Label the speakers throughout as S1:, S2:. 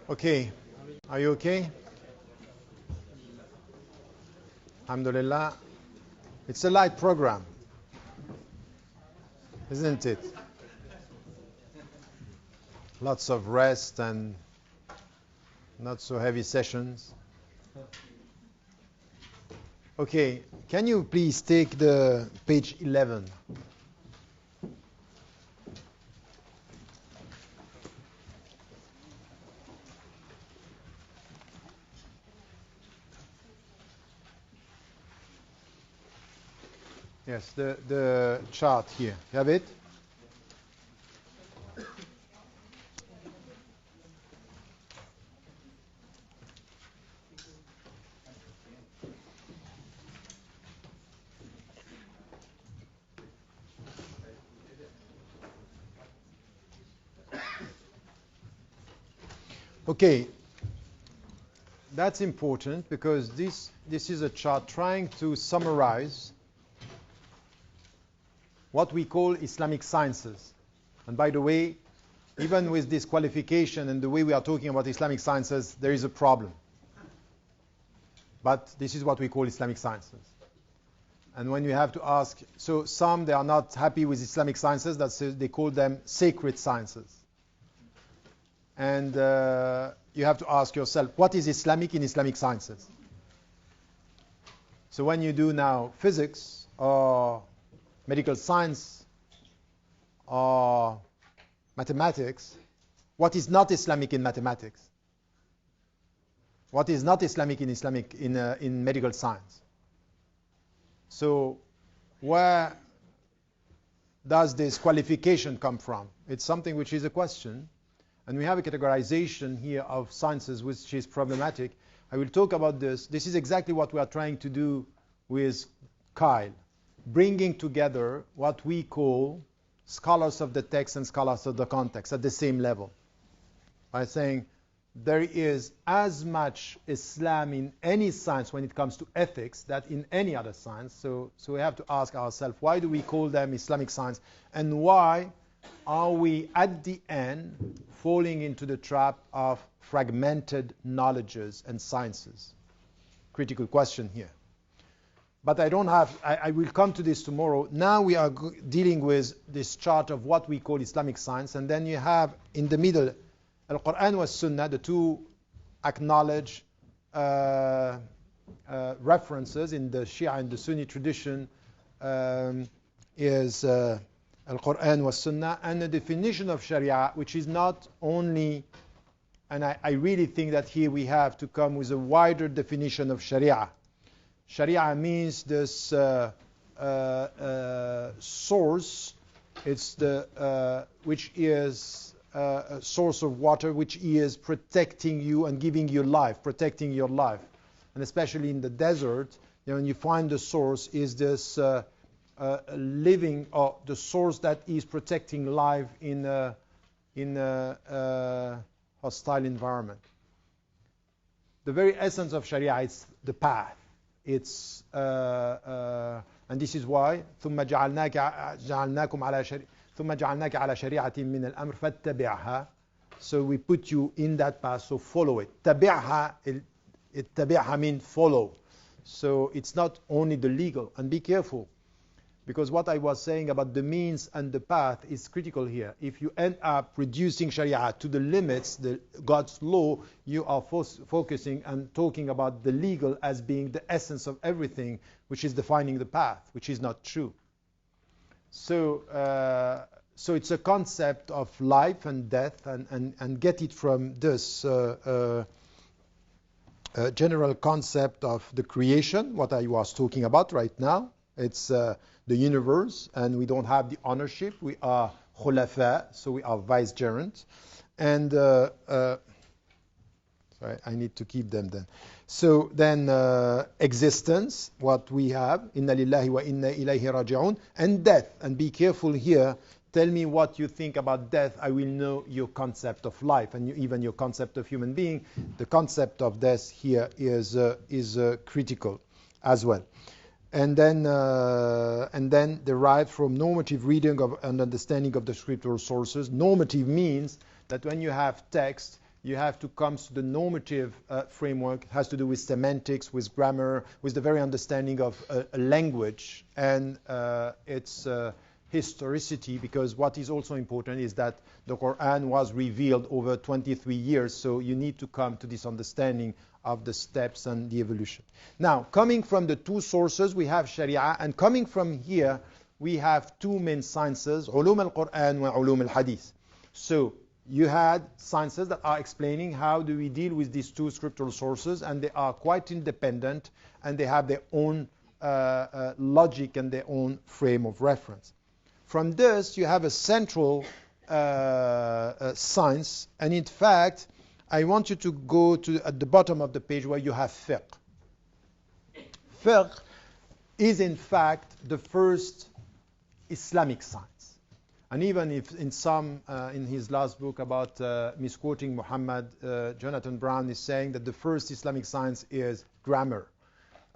S1: Okay, are you okay? Alhamdulillah. It's a light program, isn't it? Lots of rest and not so heavy sessions. Okay, can you please take the page 11? Yes, the chart here. You have it? Okay, that's important because this is a chart trying to summarize what we call Islamic sciences. And by the way, even with this qualification and the way we are talking about Islamic sciences, there is a problem. But this is what we call Islamic sciences. And when you have to ask, so some, they are not happy with Islamic sciences, they call them sacred sciences. And you have to ask yourself, what is Islamic in Islamic sciences? So when you do now physics or medical science or mathematics, what is not Islamic in mathematics? What is not Islamic in medical science? So where does this qualification come from? It's something which is a question. And we have a categorization here of sciences which is problematic. I will talk about this. This is exactly what we are trying to do with Cile, bringing together what we call scholars of the text and scholars of the context at the same level. By saying there is as much Islam in any science when it comes to ethics that in any other science. So we have to ask ourselves, why do we call them Islamic science? And why are we at the end falling into the trap of fragmented knowledges and sciences? Critical question here. But I will come to this tomorrow. Now we are dealing with this chart of what we call Islamic science. And then you have in the middle, Al-Quran was Sunnah, the two acknowledged references in the Shia and the Sunni tradition is Al-Quran was Sunnah, and the definition of Sharia, which is not only, and I really think that here we have to come with a wider definition of Sharia. Sharia means this source, it's the which is a source of water, which is protecting you and giving you life, protecting your life. And especially in the desert, when you find the source is this living, or the source that is protecting life in a hostile environment. The very essence of Sharia is the path. It's and this is why ثم جعلناكم على شريعة من الأمر فاتبعها. So we put you in that path, so follow it. تبعها, اتبعها means follow. So it's not only the legal, and be careful, because what I was saying about the means and the path is critical here. If you end up reducing Sharia to the limits, God's law, you are focusing and talking about the legal as being the essence of everything, which is defining the path, which is not true. So it's a concept of life and death, and get it from this general concept of the creation, what I was talking about right now. It's the universe, and we don't have the ownership. We are khulafa, so we are vicegerent. And sorry, I need to keep them then. So then existence, what we have, inna lillahi wa inna ilayhi raji'un, and death. And be careful here. Tell me what you think about death. I will know your concept of life and even your concept of human being. The concept of death here is critical as well. And then derived from normative reading of and understanding of the scriptural sources. Normative means that when you have text, You have to come to the normative framework. It has to do with semantics, with grammar, with the very understanding of a language and its historicity, because what is also important is that the Quran was revealed over 23 years, so you need to come to this understanding of the steps and the evolution. Now, coming from the two sources, we have Sharia, and coming from here, we have two main sciences, Ulum al-Quran and Ulum al-Hadith. So you had sciences that are explaining how do we deal with these two scriptural sources, and they are quite independent, and they have their own logic and their own frame of reference. From this, you have a central science, and in fact, I want you to go to at the bottom of the page where you have fiqh. Fiqh is in fact the first Islamic science. And even if in his last book about misquoting Muhammad, Jonathan Brown is saying that the first Islamic science is grammar.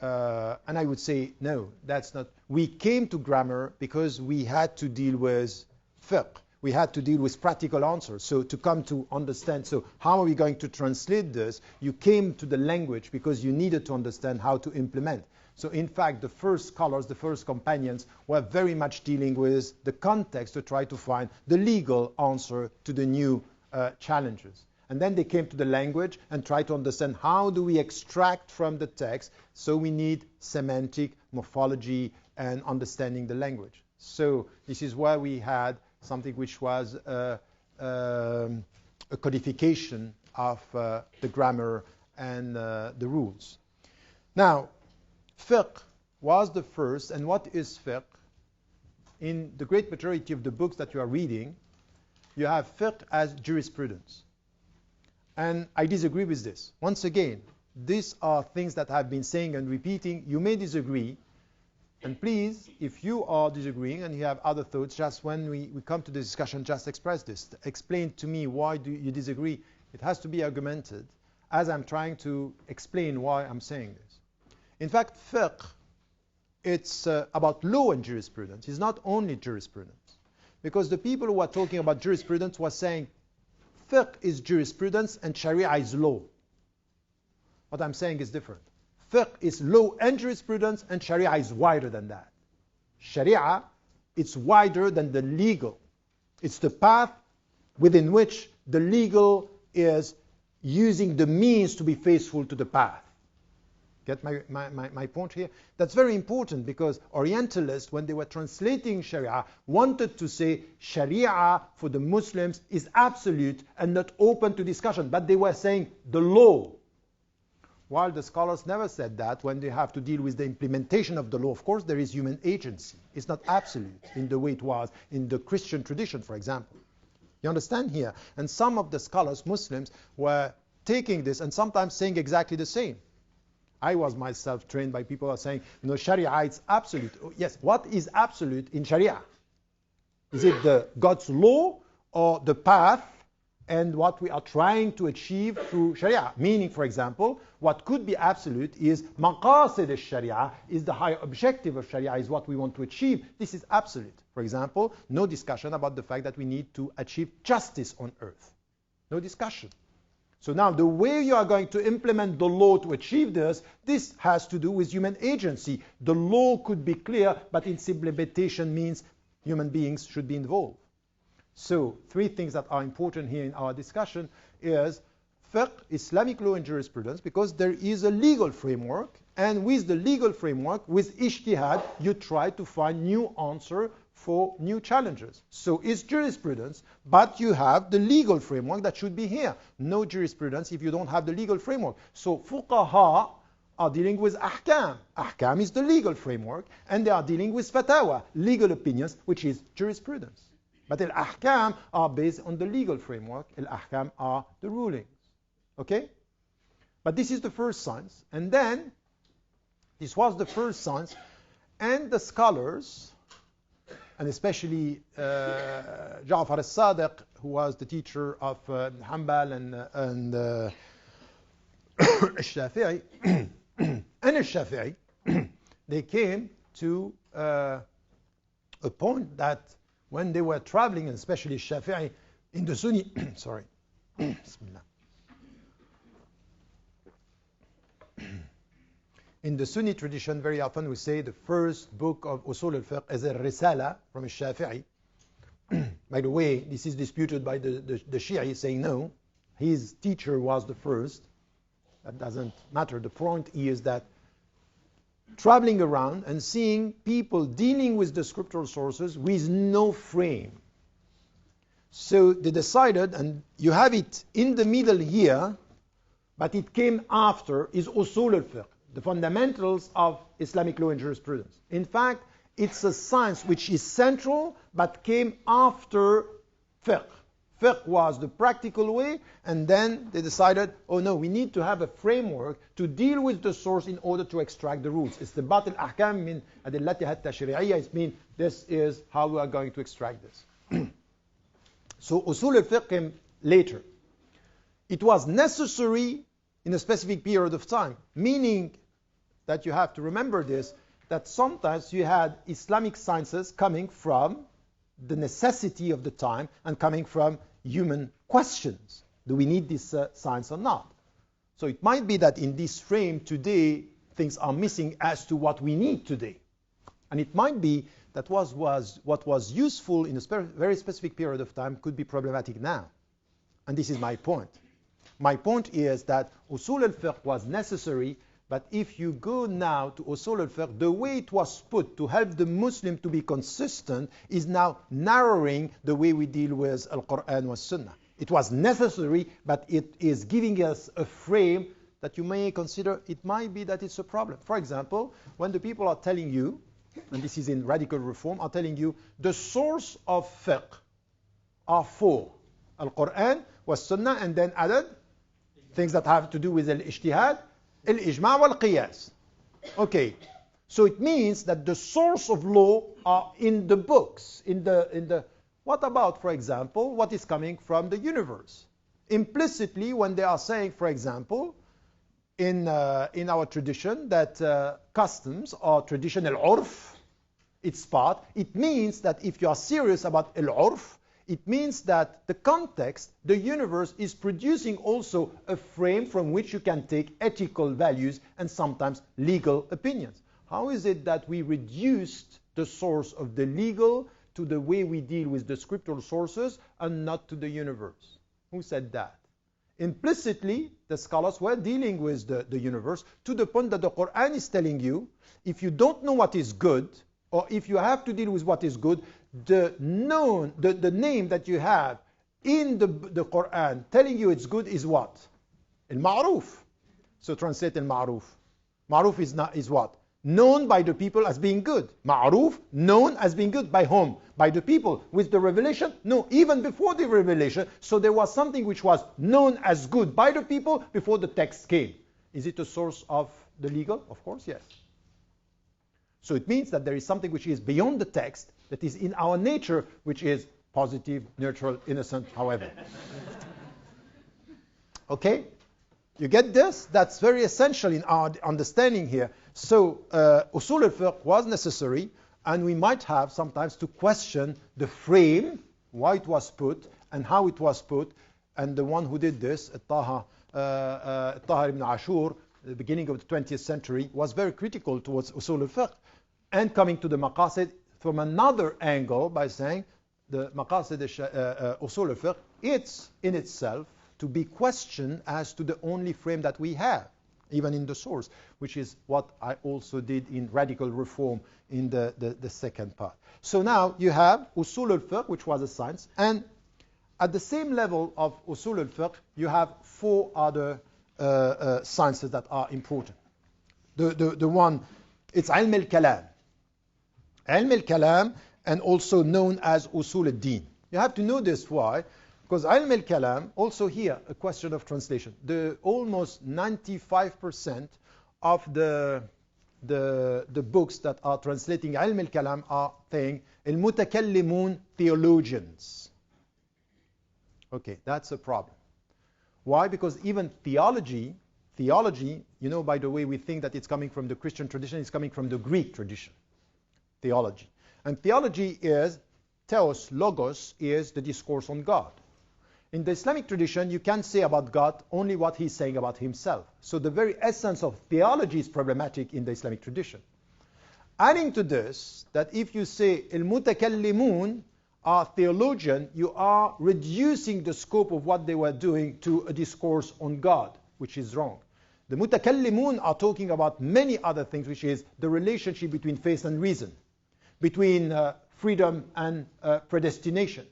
S1: And I would say, no, that's not. We came to grammar because we had to deal with fiqh. We had to deal with practical answers. So to come to understand, so how are we going to translate this? You came to the language because you needed to understand how to implement. So in fact, the first scholars, the first companions, were very much dealing with the context to try to find the legal answer to the new challenges. And then they came to the language and tried to understand how do we extract from the text. So we need semantic, morphology, and understanding the language. So this is where we had something which was a codification of the grammar and the rules. Now, fiqh was the first, and what is fiqh? In the great majority of the books that you are reading, you have fiqh as jurisprudence. And I disagree with this. Once again, these are things that I've been saying and repeating. You may disagree. And please, if you are disagreeing and you have other thoughts, just when we come to the discussion, just express this. Explain to me why do you disagree. It has to be argumented as I'm trying to explain why I'm saying this. In fact, fiqh, it's about law and jurisprudence. It's not only jurisprudence. Because the people who are talking about jurisprudence were saying fiqh is jurisprudence and Sharia is law. What I'm saying is different. Fiqh is law and jurisprudence, and Sharia is wider than that. Sharia, it's wider than the legal. It's the path within which the legal is using the means to be faithful to the path. Get my point here? That's very important because Orientalists, when they were translating Sharia, wanted to say Sharia for the Muslims is absolute and not open to discussion. But they were saying the law. While the scholars never said that, when they have to deal with the implementation of the law, of course, there is human agency. It's not absolute in the way it was in the Christian tradition, for example. You understand here? And some of the scholars, Muslims, were taking this and sometimes saying exactly the same. I was myself trained by people who are saying, no, Sharia is absolute. Oh, yes, what is absolute in Sharia? Is it the God's law or the path and what we are trying to achieve through Sharia? Meaning, for example, what could be absolute is maqasid al-Sharia, is the higher objective of Sharia, is what we want to achieve. This is absolute. For example, no discussion about the fact that we need to achieve justice on earth. No discussion. So now the way you are going to implement the law to achieve this has to do with human agency. The law could be clear, but its implementation means human beings should be involved. So three things that are important here in our discussion is fiqh, Islamic law and jurisprudence, because there is a legal framework, and with the legal framework, with ijtihad, you try to find new answer for new challenges. So it's jurisprudence, but you have the legal framework that should be here. No jurisprudence if you don't have the legal framework. So fuqaha are dealing with ahkam. Ahkam is the legal framework, and they are dealing with fatawa, legal opinions, which is jurisprudence. But al-ahkam are based on the legal framework. Al-ahkam are the rulings. Okay? But this is the first science. And then, this was the first science, and the scholars, and especially Ja'far al-Sadiq, who was the teacher of Hanbal and al-Shafi'i, and al-Shafi'i, they came to a point that when they were traveling, and especially Shafi'i, in the Sunni, sorry, Bismillah. In the Sunni tradition, very often we say the first book of Usul al-Fiqh is a Risala from al-Shafi'i. By the way, this is disputed by the Shi'i, saying no, his teacher was the first. That doesn't matter. The point is that traveling around and seeing people dealing with the scriptural sources with no frame. So they decided, and you have it in the middle here, but it came after, is Usul al-Fiqh, the fundamentals of Islamic law and jurisprudence. In fact, it's a science which is central, but came after fiqh. Fiqh was the practical way, and then they decided, oh no, we need to have a framework to deal with the source in order to extract the roots. Istinbat al-ahkam min adillatiha at-tashri'iyya. It means this is how we are going to extract this. So usul al-fiqh came later. It was necessary in a specific period of time, meaning that you have to remember this, that sometimes you had Islamic sciences coming from the necessity of the time and coming from human questions. Do we need this science or not? So it might be that in this frame today, things are missing as to what we need today. And it might be that what was useful in a very specific period of time could be problematic now. And this is my point. My point is that Usul al-Fiqh was necessary, but if you go now to Usul al-Fiqh, the way it was put to help the Muslim to be consistent is now narrowing the way we deal with Al-Quran wa Sunnah. It was necessary, but it is giving us a frame that you may consider it might be that it's a problem. For example, when the people are telling you, and this is in radical reform, are telling you the source of fiqh are four: Al-Quran wa Sunnah, and then added things that have to do with al-ijtihad, al-ijma' wal-qiyas. Okay, so it means that the source of law are in the books, in the. What about, for example, what is coming from the universe? Implicitly, when they are saying, for example, in our tradition that customs or traditional urf, it's part. It means that if you are serious about al-urf, it means that the context, the universe, is producing also a frame from which you can take ethical values and sometimes legal opinions. How is it that we reduced the source of the legal to the way we deal with the scriptural sources and not to the universe? Who said that? Implicitly, the scholars were dealing with the universe to the point that the Quran is telling you, if you don't know what is good, or if you have to deal with what is good, the name that you have in the Quran telling you it's good is what? Al-Ma'ruf. So translate Al-Ma'ruf. Ma'ruf is what? Known by the people as being good. Ma'ruf, known as being good. By whom? By the people. With the revelation? No, even before the revelation. So there was something which was known as good by the people before the text came. Is it a source of the legal? Of course, yes. So it means that there is something which is beyond the text, that is in our nature, which is positive, neutral, innocent, however. Okay? You get this? That's very essential in our understanding here. So Usul al-Fiqh was necessary, and we might have sometimes to question the frame, why it was put, and how it was put. And the one who did this, Tahir ibn Ashur, the beginning of the 20th century, was very critical towards Usul al-Fiqh, and coming to the Maqasid from another angle by saying the Maqasid Usul al-Fiqh, it's in itself to be questioned as to the only frame that we have, even in the source, which is what I also did in radical reform in the second part. So now you have Usul al-Fiqh, which was a science, and at the same level of Usul al-Fiqh, you have four other sciences that are important. The one, it's Ilm al-Kalam. Ilm al-Kalam, and also known as Usul al-Din. You have to know this. Why? Because Ilm al-Kalam, also here, a question of translation. Almost 95% of the books that are translating Ilm al-Kalam are saying al-Mutakallimun theologians. Okay, that's a problem. Why? Because even theology, you know, by the way, we think that it's coming from the Christian tradition, it's coming from the Greek tradition. Theology. And theology is, theos, logos, is the discourse on God. In the Islamic tradition, you can say about God only what he's saying about himself. So the very essence of theology is problematic in the Islamic tradition. Adding to this, that if you say al-mutakallimun are theologian, you are reducing the scope of what they were doing to a discourse on God, which is wrong. The mutakallimun are talking about many other things, which is the relationship between faith and reason, between freedom and predestination.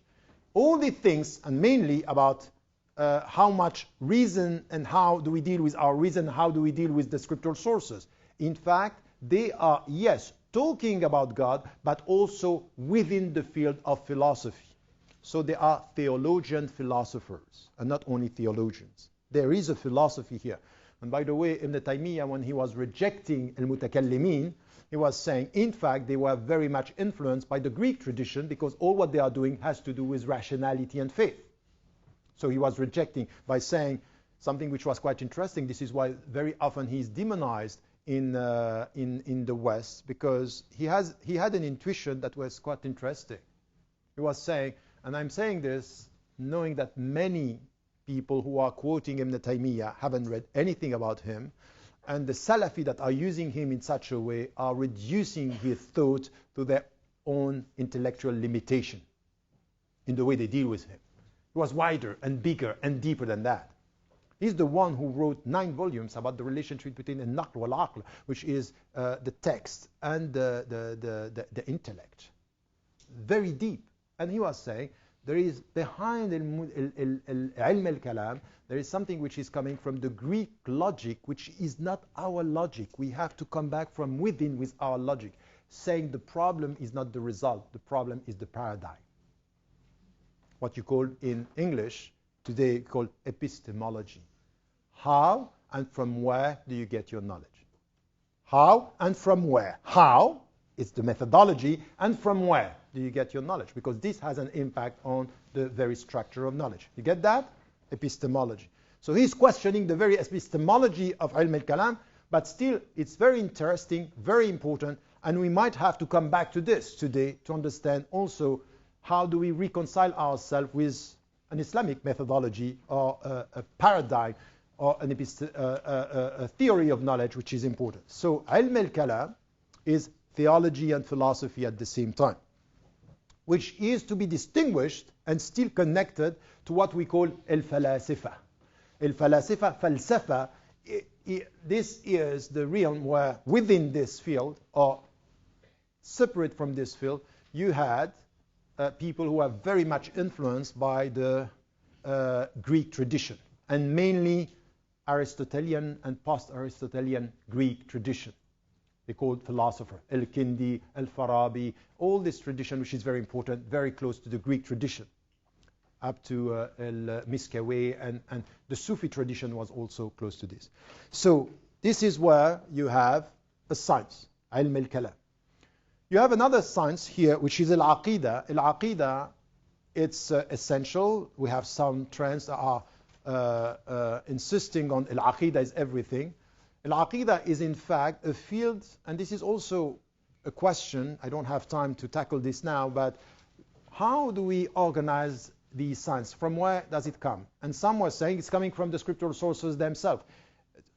S1: All these things, and mainly about how much reason and how do we deal with our reason, how do we deal with the scriptural sources. In fact, they are, yes, talking about God, but also within the field of philosophy. So they are theologian philosophers, and not only theologians. There is a philosophy here. And by the way, Ibn Taymiyyah, when he was rejecting al-mutakallimin, he was saying, in fact, they were very much influenced by the Greek tradition, because all what they are doing has to do with rationality and faith. So he was rejecting by saying something which was quite interesting. This is why very often he's demonized in the West, because he had an intuition that was quite interesting. He was saying, and I'm saying this knowing that many people who are quoting Ibn Taymiyyah haven't read anything about him, and the Salafi that are using him in such a way are reducing his thought to their own intellectual limitation in the way they deal with him. He was wider and bigger and deeper than that. He's the one who wrote 9 volumes about the relationship between al-naql wal-aql, which is the text and the intellect. Very deep. And he was saying, there is behind ilm al-kalam, there is something which is coming from the Greek logic, which is not our logic. We have to come back from within with our logic, saying the problem is not the result, the problem is the paradigm. What you call in English today called epistemology. How and from where do you get your knowledge? How and from where? How is the methodology, and from where do you get your knowledge? Because this has an impact on the very structure of knowledge. You get that? Epistemology. So he's questioning the very epistemology of ilm al-kalam, but still it's very interesting, very important, and we might have to come back to this today to understand also how do we reconcile ourselves with an Islamic methodology or a paradigm or a theory of knowledge which is important. So ilm al-kalam is theology and philosophy at the same time, which is to be distinguished and still connected to what we call al-falasifa. Al-falasifa, falsafa, this is the realm where within this field, or separate from this field, you had people who are very much influenced by the Greek tradition, and mainly Aristotelian and post-Aristotelian Greek tradition. They called philosopher, Al-Kindi, Al-Farabi, all this tradition which is very important, very close to the Greek tradition, up to Al-Miskawi, and the Sufi tradition was also close to this. So this is where you have a science, Ilm al-Kalam. You have another science here, which is Al-Aqidah. Al-Aqidah, it's essential. We have some trends that are insisting on Al-Aqidah is everything. Al-Aqidah is in fact a field, and this is also a question, I don't have time to tackle this now, but how do we organize the science? From where does it come? And some were saying it's coming from the scriptural sources themselves,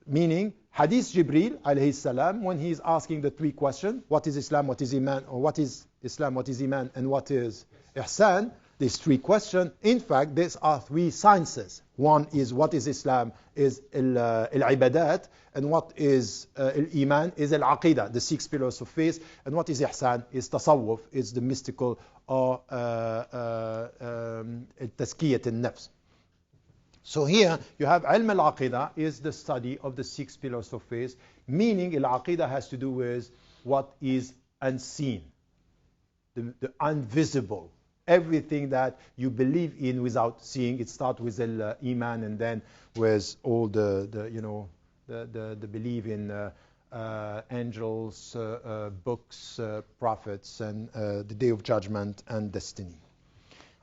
S1: meaning Hadith Jibreel alayhi salam, when he is asking the 3 questions, what is Islam, what is Iman, or what is Islam, what is Iman, and what is Ihsan, these 3 questions, in fact, these are 3 sciences. One is what is Islam, is al-ibadat, and what is al-iman, is al-aqidah, the 6 pillars of faith, and what is ihsan, is tasawwuf, is the mystical or tazkiyat al-nafs. So here you have ilm al-aqidah is the study of the 6 pillars of faith, meaning al-aqidah has to do with what is unseen, the invisible. Everything that you believe in without seeing. It starts with Iman, and then with all the belief in angels, books, prophets, and the day of judgment and destiny.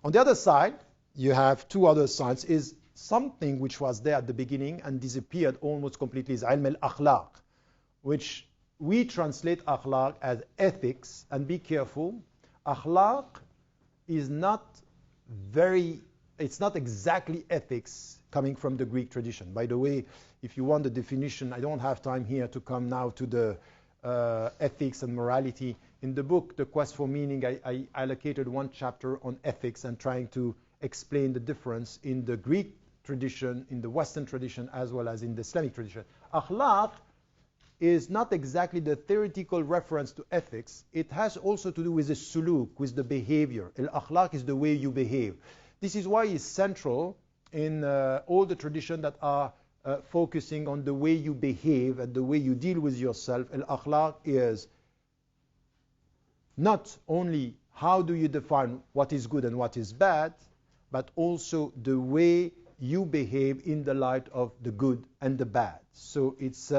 S1: On the other side, you have 2 other sides. Is something which was there at the beginning and disappeared almost completely, is ilm al-akhlaq, which we translate akhlaq as ethics. And be careful, akhlaq is not very it's not exactly ethics coming from the Greek tradition. By the way, if you want the definition, I don't have time here to come now to the ethics and morality. In the book, The Quest for Meaning, I allocated one chapter on ethics and trying to explain the difference in the Greek tradition, in the Western tradition, as well as in the Islamic tradition. Akhlaq is not exactly the theoretical reference to ethics. It has also to do with the suluk, with the behavior. Al-akhlaq is the way you behave. This is why it's central in all the traditions that are focusing on the way you behave and the way you deal with yourself. Al-akhlaq is not only how do you define what is good and what is bad, but also the way you behave in the light of the good and the bad. So it's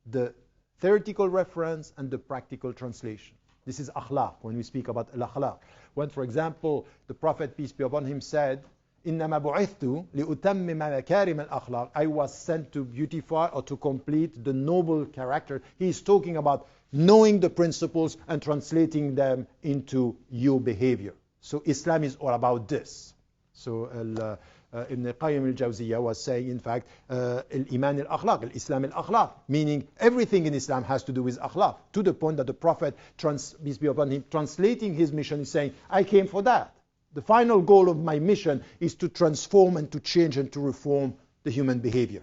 S1: the theoretical reference and the practical translation. This is akhlaq when we speak about al-akhlaq. When, for example, the Prophet, peace be upon him, said, إِنَّمَا بُعِثْتُ لِأُتَمِّمَ مَكَارِمَ الْأَخْلَاقِ, I was sent to beautify or to complete the noble character. He is talking about knowing the principles and translating them into your behavior. So Islam is all about this. So Ibn Qayyim al-Jawziyya was saying, in fact, al-Iman al-Akhlaq, al-Islam al-Akhlaq, meaning everything in Islam has to do with akhlaq, to the point that the Prophet, peace be upon him, translating his mission, is saying, I came for that. The final goal of my mission is to transform and to change and to reform the human behavior.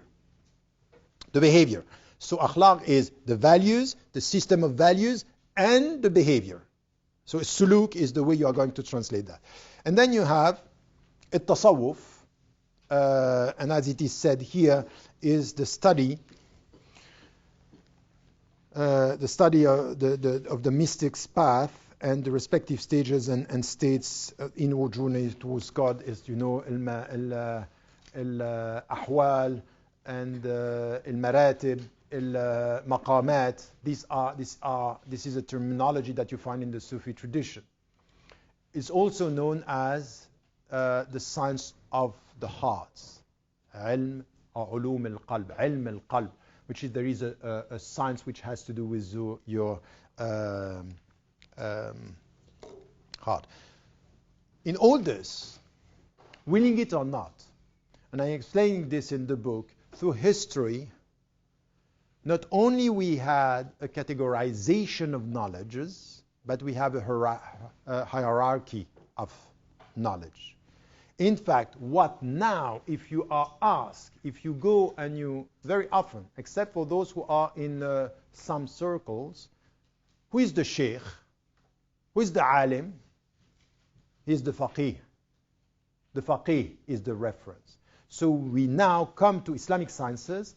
S1: The behavior. So akhlaq is the values, the system of values, and the behavior. So suluk is the way you are going to translate that. And then you have التصوف, and as it is said here, is the study of the mystic's path and the respective stages and states in our journey towards God. Is, you know, al-ahwal and al-maratib, al-maqamat. This is a terminology that you find in the Sufi tradition. It's also known as the science of the hearts, ilm or ulum al-qalb, ilm al-qalb, which is, there is a science which has to do with your heart. In all this, willing it or not, and I'm explaining this in the book, through history, not only we had a categorization of knowledges, but we have a hierarchy of knowledge. In fact, what now, if you are asked, if you go and you, very often, except for those who are in some circles, who is the sheikh? Who is the alim? He is the faqih. The faqih is the reference. So we now come to Islamic sciences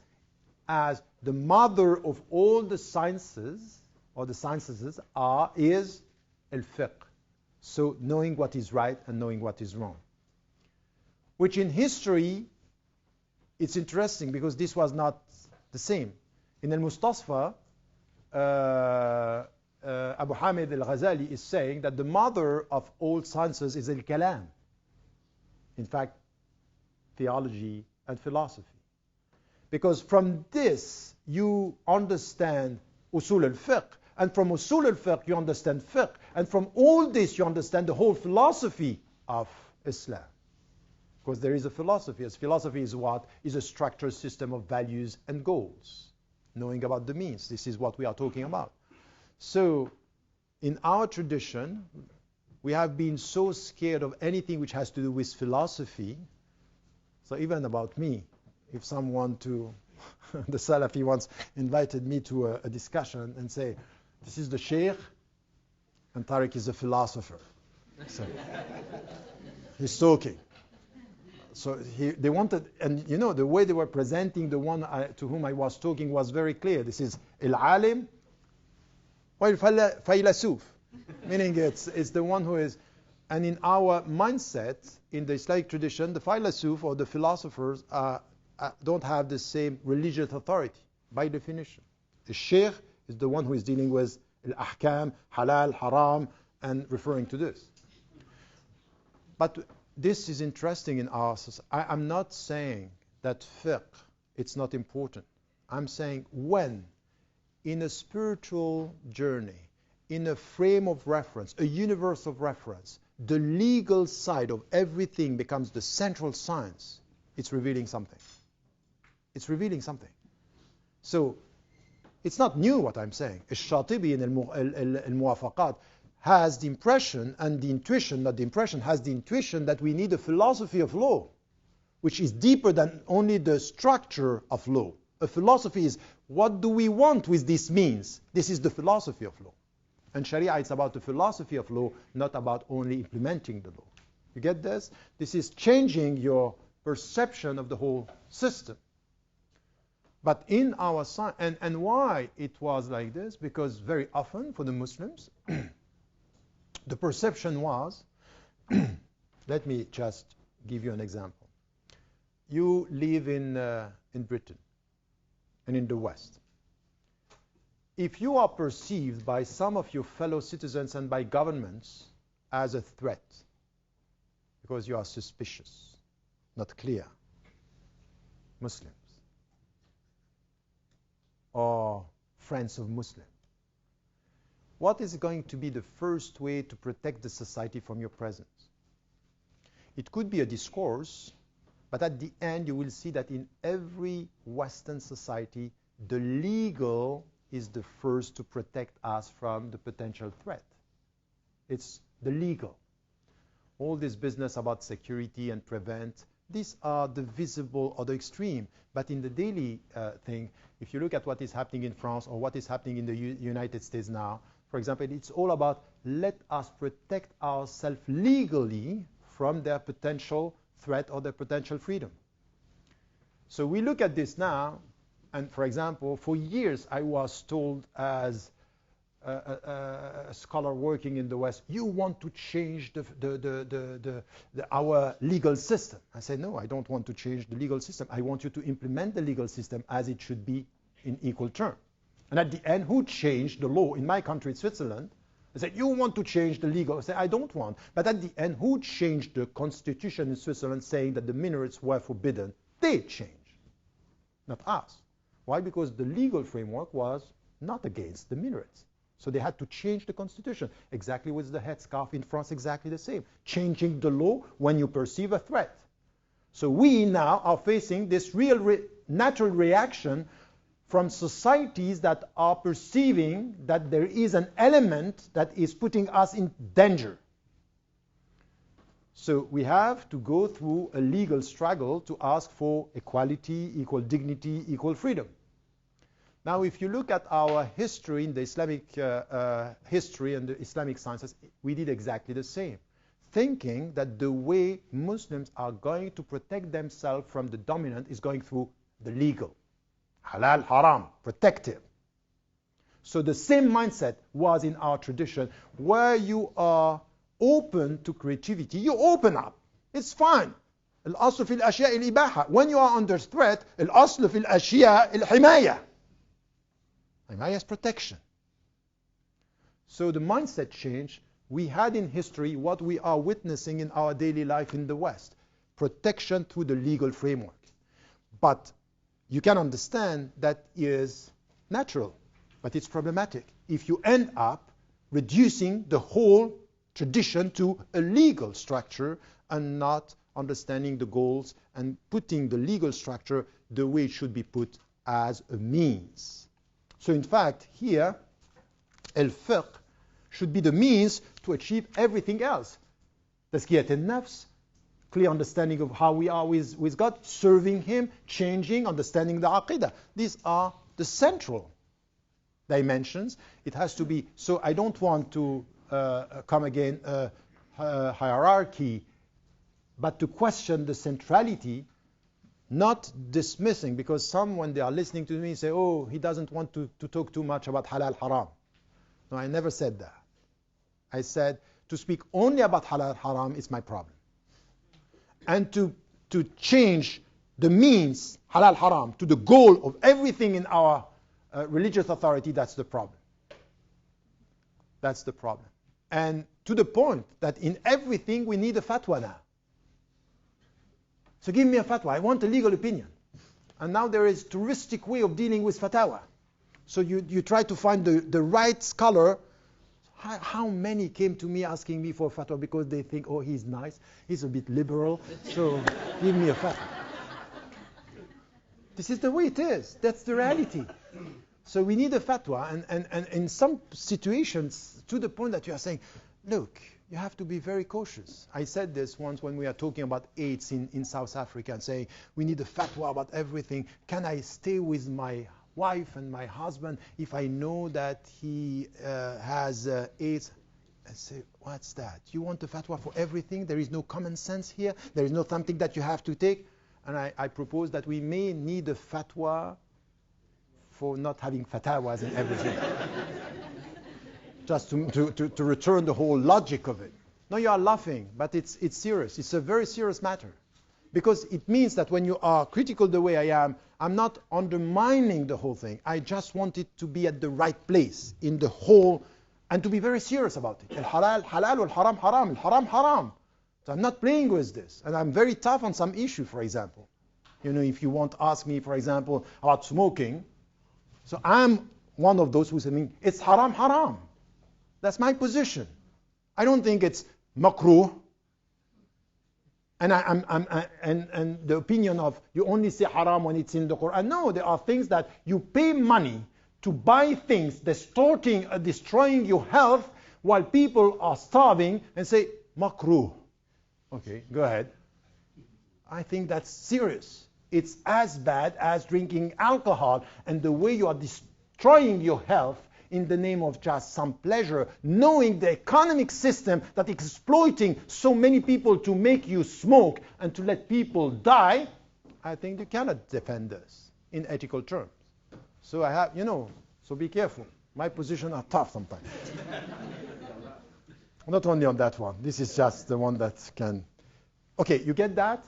S1: as the mother of all the sciences, or the sciences is al-fiqh. So knowing what is right and knowing what is wrong. Which in history, it's interesting because this was not the same. In al-Mustasfa, Abu Hamid al-Ghazali is saying that the mother of all sciences is al-kalam. In fact, theology and philosophy. Because from this, you understand usul al-fiqh. And from usul al-fiqh, you understand fiqh. And from all this, you understand the whole philosophy of Islam. Because there is a philosophy. As philosophy is what? Is a structured system of values and goals. Knowing about the means. This is what we are talking about. So, in our tradition, we have been so scared of anything which has to do with philosophy. So even about me, if someone the Salafi once invited me to a discussion and say, this is the Sheikh, and Tariq is a philosopher. So, he's talking. So they wanted, and you know, the way they were presenting the one to whom I was talking was very clear. This is al-alim wal-faylasuf, meaning it's the one who is, and in our mindset, in the Islamic tradition, the faylasuf or the philosophers don't have the same religious authority by definition. The sheikh is the one who is dealing with al-ahkam, halal, haram, and referring to this. But this is interesting in our society. I'm not saying that fiqh, it's not important. I'm saying when, in a spiritual journey, in a frame of reference, a universe of reference, the legal side of everything becomes the central science, it's revealing something. It's revealing something. So it's not new what I'm saying. Al-Shatibi in Al-Muwafaqat has the impression and the intuition, not the impression, has the intuition that we need a philosophy of law, which is deeper than only the structure of law. A philosophy is, what do we want with this means? This is the philosophy of law. And Sharia, it's about the philosophy of law, not about only implementing the law. You get this? This is changing your perception of the whole system. But in our science, and why it was like this? Because very often for the Muslims, the perception was, let me just give you an example. You live in Britain and in the West. If you are perceived by some of your fellow citizens and by governments as a threat, because you are suspicious, not clear, Muslims, or friends of Muslims, what is going to be the first way to protect the society from your presence? It could be a discourse, but at the end you will see that in every Western society, the legal is the first to protect us from the potential threat. It's the legal. All this business about security and prevent, these are the visible or the extreme. But in the daily thing, if you look at what is happening in France or what is happening in the United States now, for example, it's all about let us protect ourselves legally from their potential threat or their potential freedom. So we look at this now, and for example, for years I was told as a scholar working in the West, you want to change our legal system. I said, no, I don't want to change the legal system. I want you to implement the legal system as it should be in equal terms. And at the end, who changed the law? In my country, Switzerland, I said, you want to change the legal. I said, I don't want. But at the end, who changed the constitution in Switzerland saying that the minarets were forbidden? They changed, not us. Why? Because the legal framework was not against the minarets. So they had to change the constitution. Exactly with the headscarf in France, exactly the same. Changing the law when you perceive a threat. So we now are facing this real natural reaction from societies that are perceiving that there is an element that is putting us in danger. So we have to go through a legal struggle to ask for equality, equal dignity, equal freedom. Now, if you look at our history in the Islamic history and the Islamic sciences, we did exactly the same, thinking that the way Muslims are going to protect themselves from the dominant is going through the legal. Halal, haram, protective. So the same mindset was in our tradition, where you are open to creativity, you open up. It's fine. الأصل في الأشياء الإباحة. When you are under threat, الأصل في الأشياء الحماية. Himaya is protection. So the mindset change, we had in history what we are witnessing in our daily life in the West. Protection through the legal framework. But you can understand that is natural, but it's problematic if you end up reducing the whole tradition to a legal structure and not understanding the goals and putting the legal structure the way it should be put as a means. So in fact, here, al-fiqh should be the means to achieve everything else. Tazkiyat al-nafs, clear understanding of how we are with God, serving Him, changing, understanding the aqidah. These are the central dimensions. It has to be, so I don't want to come again hierarchy, but to question the centrality, not dismissing, because some, when they are listening to me, say, oh, he doesn't want to talk too much about halal haram. No, I never said that. I said to speak only about halal haram is my problem. And to change the means, halal haram, to the goal of everything in our religious authority, that's the problem. That's the problem. And to the point that in everything we need a fatwa now. So give me a fatwa. I want a legal opinion. And now there is a touristic way of dealing with fatwa. So you try to find the right scholar How many came to me asking me for fatwa because they think, oh, he's nice, he's a bit liberal, so give me a fatwa. This is the way it is. That's the reality. So we need a fatwa, and in some situations, to the point that you are saying, look, you have to be very cautious. I said this once when we are talking about AIDS in South Africa and saying, we need a fatwa about everything. Can I stay with my wife and my husband if I know that he has AIDS? I say, what's that? You want a fatwa for everything? There is no common sense here? There is no something that you have to take? And I propose that we may need a fatwa for not having fatwas and everything. Just to return the whole logic of it. No, you are laughing, but it's serious. It's a very serious matter. Because it means that when you are critical the way I am, I'm not undermining the whole thing. I just want it to be at the right place in the whole, and to be very serious about it. Al-halal, halal, wal-haram, haram. Al-haram, haram. So I'm not playing with this. And I'm very tough on some issue, for example. You know, if you want to ask me, for example, about smoking, so I'm one of those who say, it's haram, haram. That's my position. I don't think it's makruh. And the opinion of you only say haram when it's in the Quran. No, there are things that you pay money to buy things distorting, destroying your health while people are starving and say makruh. Okay, go ahead. I think that's serious. It's as bad as drinking alcohol, and the way you are destroying your health in the name of just some pleasure, knowing the economic system that is exploiting so many people to make you smoke and to let people die, I think you cannot defend this in ethical terms. So I have, so be careful. My positions are tough sometimes. Not only on that one. This is just the one that can... Okay, you get that?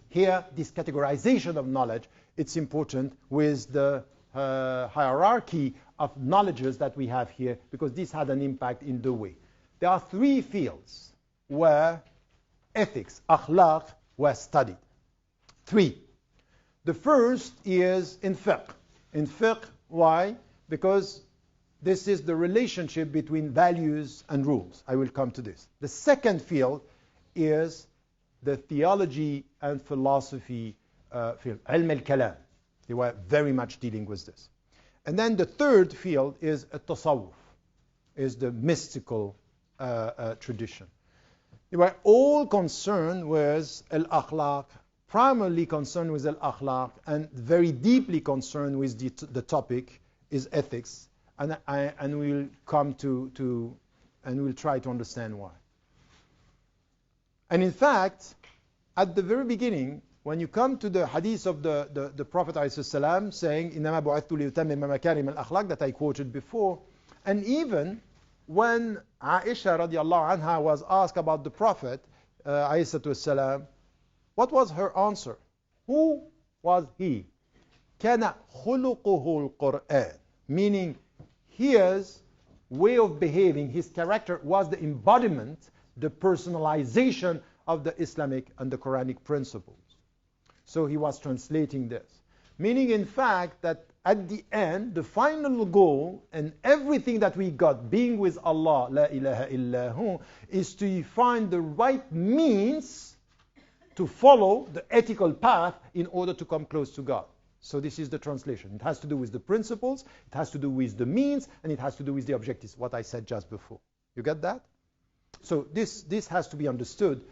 S1: Here, this categorization of knowledge, it's important with the hierarchy of knowledges that we have here, because this had an impact in the way. There are three fields where ethics, akhlaq, were studied. Three. The first is in fiqh. In fiqh, why? Because this is the relationship between values and rules. I will come to this. The second field is the theology and philosophy field, ilm al-kalam. They were very much dealing with this. And then the third field is at-tasawwuf, is the mystical tradition. They were all concerned with al-akhlaq, primarily concerned with al-akhlaq, and very deeply concerned with the topic is ethics. And we'll come to and we'll try to understand why. And in fact, at the very beginning, when you come to the hadith of the Prophet ﷺ saying, إِنَّمَا بُعِثْتُ لِيُتَمِّمَ مَكَارِمَ الْأَخْلَاقِ, that I quoted before, and even when Aisha radiallahu anha was asked about the Prophet ﷺ, what was her answer? Who was he? كَانَ خُلُقُهُ الْقُرْآنِ, meaning his way of behaving, his character was the embodiment, the personalization of the Islamic and the Quranic principles. So he was translating this. Meaning, in fact, that at the end, the final goal and everything that we got, being with Allah, la ilaha illahu, is to find the right means to follow the ethical path in order to come close to God. So this is the translation. It has to do with the principles, it has to do with the means, and it has to do with the objectives, what I said just before. You get that? So this has to be understood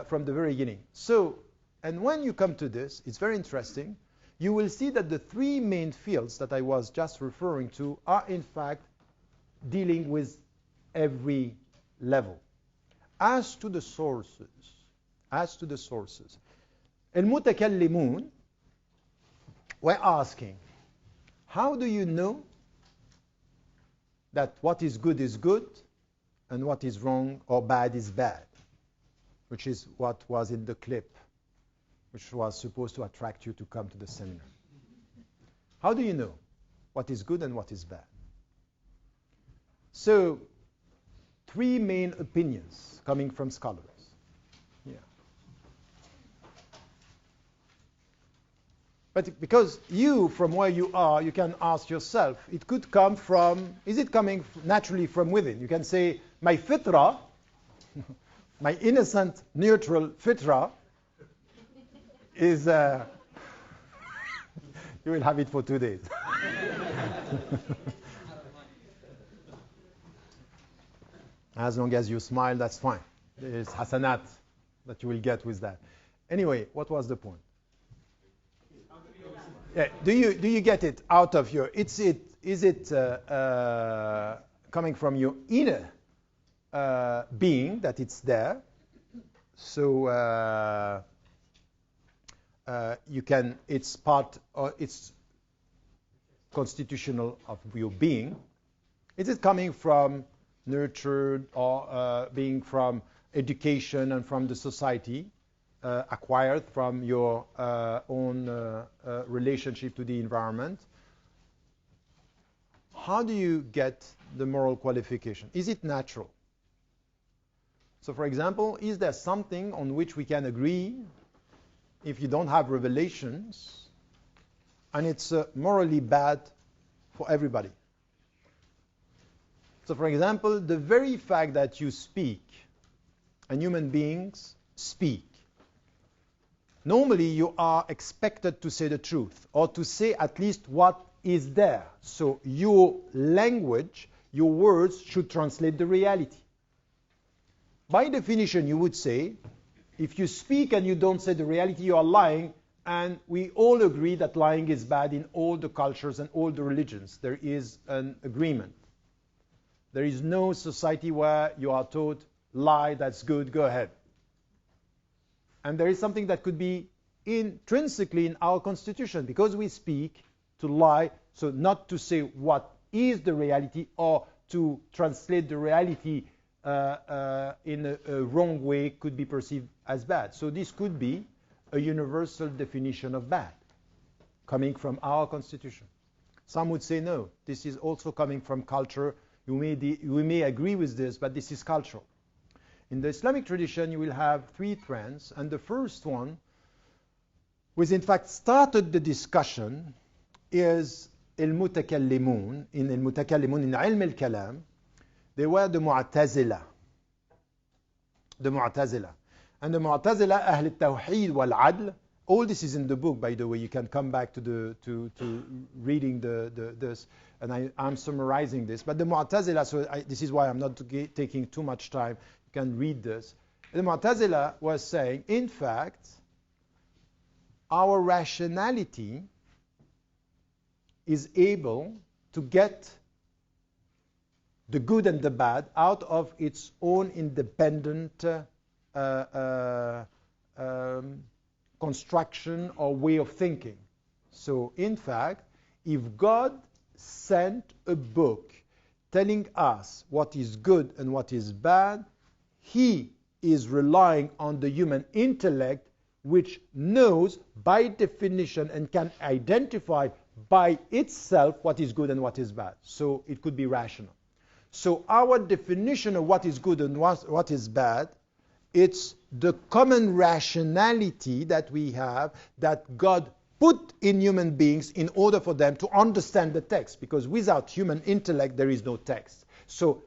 S1: from the very beginning. So, and when you come to this, it's very interesting. You will see that the three main fields that I was just referring to are in fact dealing with every level. As to the sources, المتكلمون were asking, how do you know that what is good and what is wrong or bad is bad? Which is what was in the clip, which was supposed to attract you to come to the seminar. How do you know what is good and what is bad? So, three main opinions coming from scholars. Yeah. But because you, from where you are, you can ask yourself, it could come from, is it coming naturally from within? You can say, my fitra, my innocent, neutral fitra, is, you will have it for 2 days. As long as you smile, that's fine. There's hasanat that you will get with that. Anyway, what was the point? Yeah, do you get it out of your? Is it coming from your inner being that it's there? So you can. It's part. Or it's constitutional of your being. Is it coming from nurtured or being from education and from the society, acquired from your own relationship to the environment? How do you get the moral qualification? Is it natural? So for example, is there something on which we can agree if you don't have revelations and it's morally bad for everybody? So for example, the very fact that you speak, and human beings speak, normally you are expected to say the truth, or to say at least what is there. So your language, your words should translate the reality. By definition, you would say, if you speak and you don't say the reality, you are lying, and we all agree that lying is bad in all the cultures and all the religions. There is an agreement. There is no society where you are taught, lie, that's good, go ahead. And there is something that could be intrinsically in our constitution, because we speak to lie, so not to say what is the reality or to translate the reality in a wrong way could be perceived as bad. So this could be a universal definition of bad coming from our constitution. Some would say no, this is also coming from culture. We may agree with this, but this is cultural. In the Islamic tradition, you will have 3 trends, and the first one, which in fact started the discussion, is al-mutakallimun. In al-mutakallimun, in ilm al-kalam, they were the Mu'tazila. The Mu'tazila. And the Mu'tazila, Ahl al-Tawheed wal-Adl, all this is in the book, by the way. You can come back to reading this, and I'm summarizing this. But the Mu'tazila, so this is why I'm not taking too much time. You can read this. The Mu'tazila was saying, in fact, our rationality is able to get the good and the bad out of its own independent construction or way of thinking. So, in fact, if God sent a book telling us what is good and what is bad, He is relying on the human intellect, which knows by definition and can identify by itself what is good and what is bad. So it could be rational. So our definition of what is good and what is bad, it's the common rationality that we have that God put in human beings in order for them to understand the text, because without human intellect there is no text. So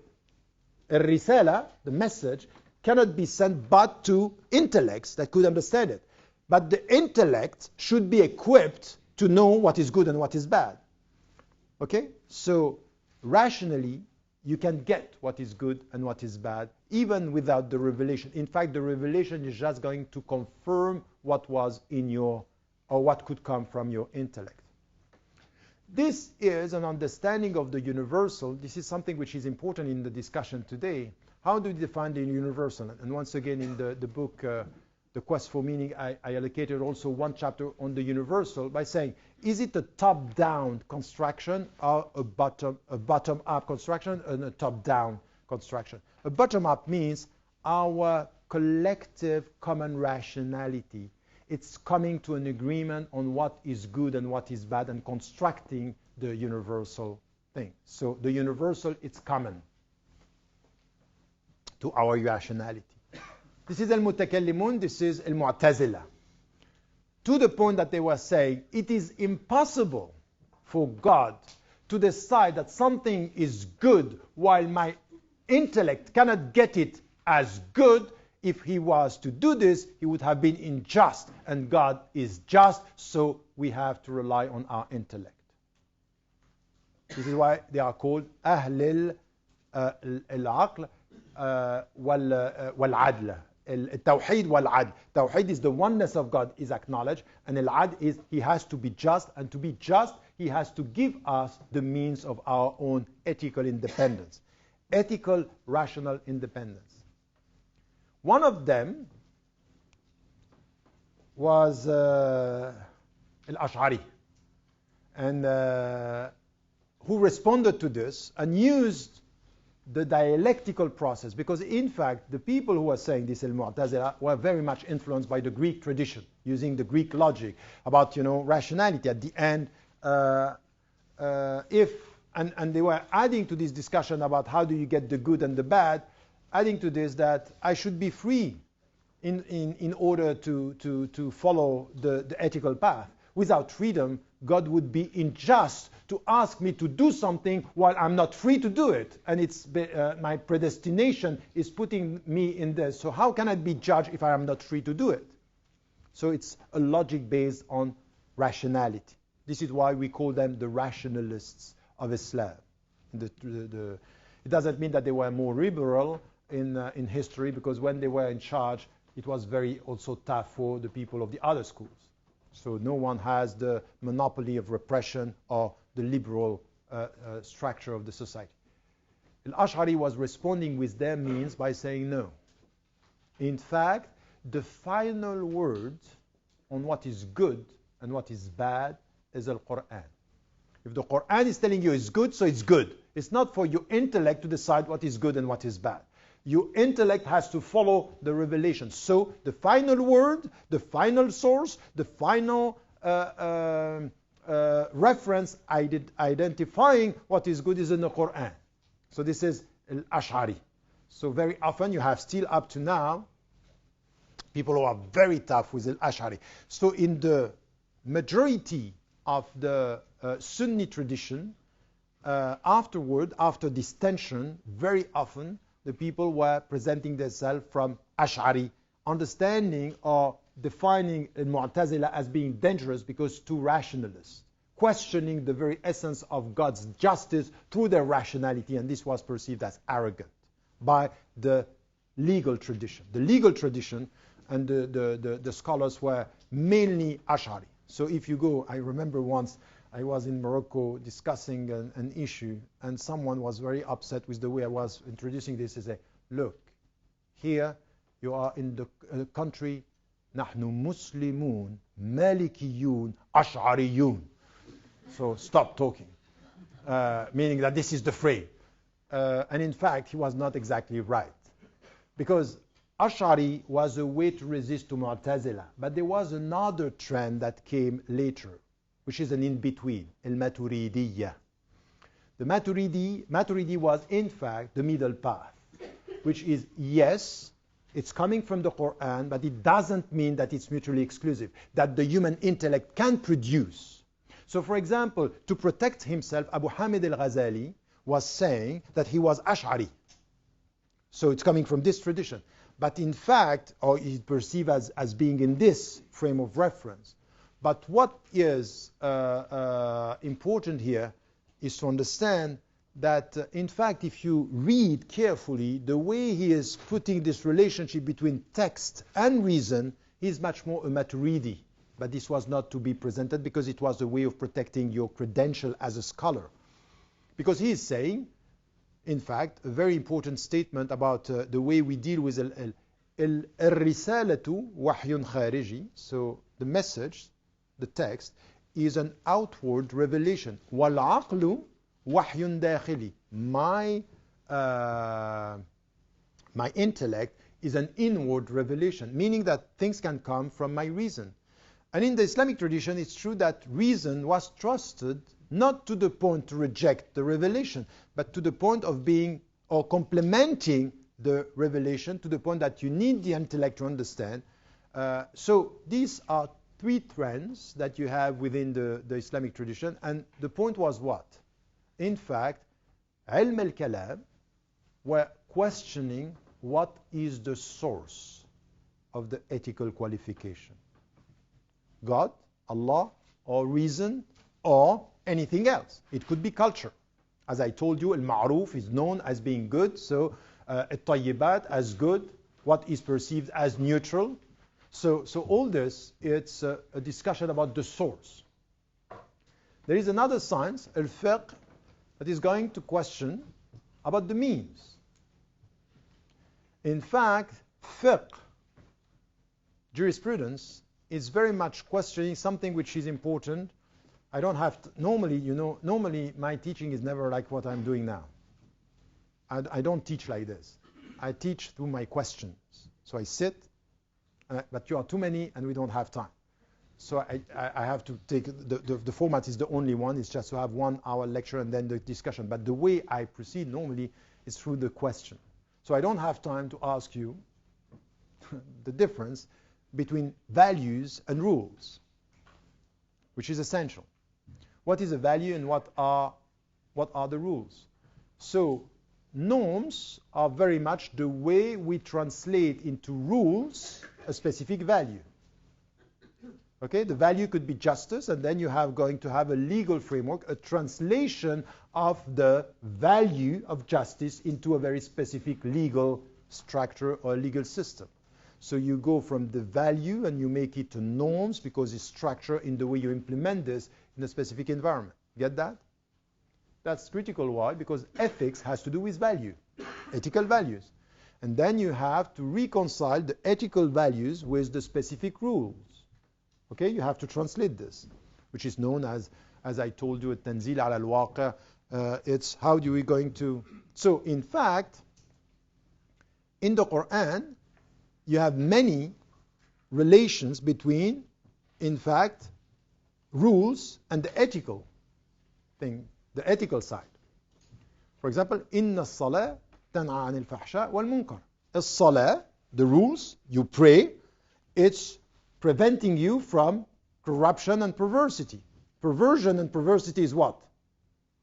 S1: الرسالة, the message, cannot be sent but to intellects that could understand it. But the intellect should be equipped to know what is good and what is bad. Okay? So rationally, you can get what is good and what is bad, even without the revelation. In fact, the revelation is just going to confirm what was in your, or what could come from your intellect. This is an understanding of the universal. This is something which is important in the discussion today. How do we define the universal? And once again, in the book, The Quest for Meaning, I allocated also one chapter on the universal by saying, is it a top-down construction or a bottom-up construction and a top-down construction? A bottom-up means our collective common rationality. It's coming to an agreement on what is good and what is bad and constructing the universal thing. So the universal, it's common to our rationality. This is al-mutakallimun, this is al-mu'tazila. to the point that they were saying it is impossible for God to decide that something is good while my intellect cannot get it as good. If he was to do this, he would have been unjust, and God is just, so we have to rely on our intellect. This is why they are called أهل العقل والعدل. التوحيد والعدل. Tawheed is the oneness of God is acknowledged, and al-adl is he has to be just, and to be just, he has to give us the means of our own ethical independence. Ethical, rational independence. One of them was al-Ash'ari, and who responded to this and used the dialectical process, because in fact the people who were saying this, al-Mu'tazila, were very much influenced by the Greek tradition, using the Greek logic about rationality at the end. And they were adding to this discussion about how do you get the good and the bad, adding to this that I should be free in order to follow the ethical path. Without freedom, God would be unjust to ask me to do something while I'm not free to do it. And it's my predestination is putting me in this. So how can I be judged if I am not free to do it? So it's a logic based on rationality. This is why we call them the rationalists of Islam. It doesn't mean that they were more liberal in history, because when they were in charge, it was very also tough for the people of the other schools. So no one has the monopoly of repression or the liberal structure of the society. Al-Ash'ari was responding with their means by saying no. In fact, the final word on what is good and what is bad is Al-Quran. If the Quran is telling you it's good, so it's good. It's not for your intellect to decide what is good and what is bad. Your intellect has to follow the revelation. So the final word, the final source, the final reference identifying what is good is in the Quran. So this is Al-Ash'ari. So very often you have still up to now people who are very tough with Al-Ash'ari. So in the majority of the Sunni tradition, after this tension, very often the people were presenting themselves from Ash'ari, understanding or defining Mu'tazila as being dangerous because too rationalist, questioning the very essence of God's justice through their rationality, and this was perceived as arrogant by the legal tradition. The legal tradition and the scholars were mainly Ash'ari. So if you go, I remember once I was in Morocco discussing an issue, and someone was very upset with the way I was introducing this. He said, look, here you are in the country, نحن مسلمون مالكيون أشعريون. So stop talking, meaning that this is the frame. And in fact, he was not exactly right, because Ash'ari was a way to resist to Mu'tazila, but there was another trend that came later, which is an in-between, al-Maturidiyya. The Maturidi was in fact the middle path, which is, yes, it's coming from the Quran, but it doesn't mean that it's mutually exclusive, that the human intellect can produce. So for example, to protect himself, Abu Hamid al-Ghazali was saying that he was Ash'ari. So it's coming from this tradition. But in fact, or is perceived as being in this frame of reference. But what is important here is to understand that, in fact, if you read carefully, the way he is putting this relationship between text and reason is much more a Maturidi. But this was not to be presented because it was a way of protecting your credential as a scholar. Because he is saying, in fact, a very important statement about the way we deal with الرسالة وحي خارجي. So the message, the text, is an outward revelation. والعقل وحي داخلي. My intellect is an inward revelation, meaning that things can come from my reason. And in the Islamic tradition, it's true that reason was trusted not to the point to reject the revelation, but to the point of being or complementing the revelation, to the point that you need the intellect to understand. So these are three trends that you have within the Islamic tradition. And the point was what? In fact, ilm al-kalam were questioning what is the source of the ethical qualification. God, Allah, or reason, or anything else. It could be culture. As I told you, al-ma'ruf is known as being good, so al-tayyibat as good, what is perceived as neutral. So all this, it's a discussion about the source. There is another science, al-fiqh, that is going to question about the means. In fact, fiqh, jurisprudence, is very much questioning something which is important. I don't have to, normally my teaching is never like what I'm doing now. I don't teach like this. I teach through my questions. So I sit, but you are too many and we don't have time. So I have to take, the format is the only one, it's just to have 1 hour lecture and then the discussion. But the way I proceed normally is through the question. So I don't have time to ask you the difference between values and rules, which is essential. What is a value and what are the rules? So norms are very much the way we translate into rules a specific value. Okay, the value could be justice, and then you have going to have a legal framework, a translation of the value of justice into a very specific legal structure or legal system. So you go from the value and you make it to norms because it's structured in the way you implement this in a specific environment. Get that? That's critical. Why? Because ethics has to do with value, ethical values. And then you have to reconcile the ethical values with the specific rules. Okay, you have to translate this, which is known as I told you, at-tanzil ala al-waqi'. It's how do we going to... So in fact, in the Quran, you have many relations between, in fact, rules and the ethical thing, the ethical side. For example, inna as-salah tan'a 'anil fahsha wal munkar. As-salah, the rules, you pray, it's preventing you from corruption and perversity. Perversion and perversity is what?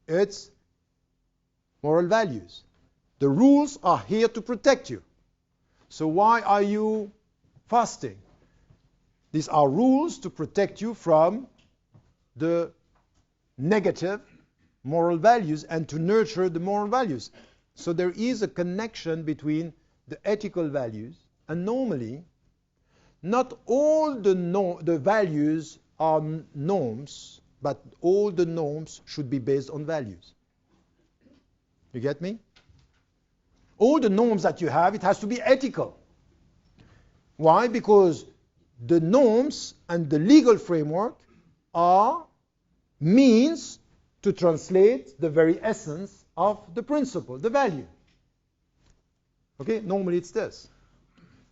S1: It's moral values. The rules are here to protect you. So why are you fasting? These are rules to protect you from the negative moral values and to nurture the moral values. So there is a connection between the ethical values, and normally not all the values are norms, but all the norms should be based on values. You get me? All the norms that you have, it has to be ethical. Why? Because the norms and the legal framework are means to translate the very essence of the principle, the value. Okay? Normally it's this.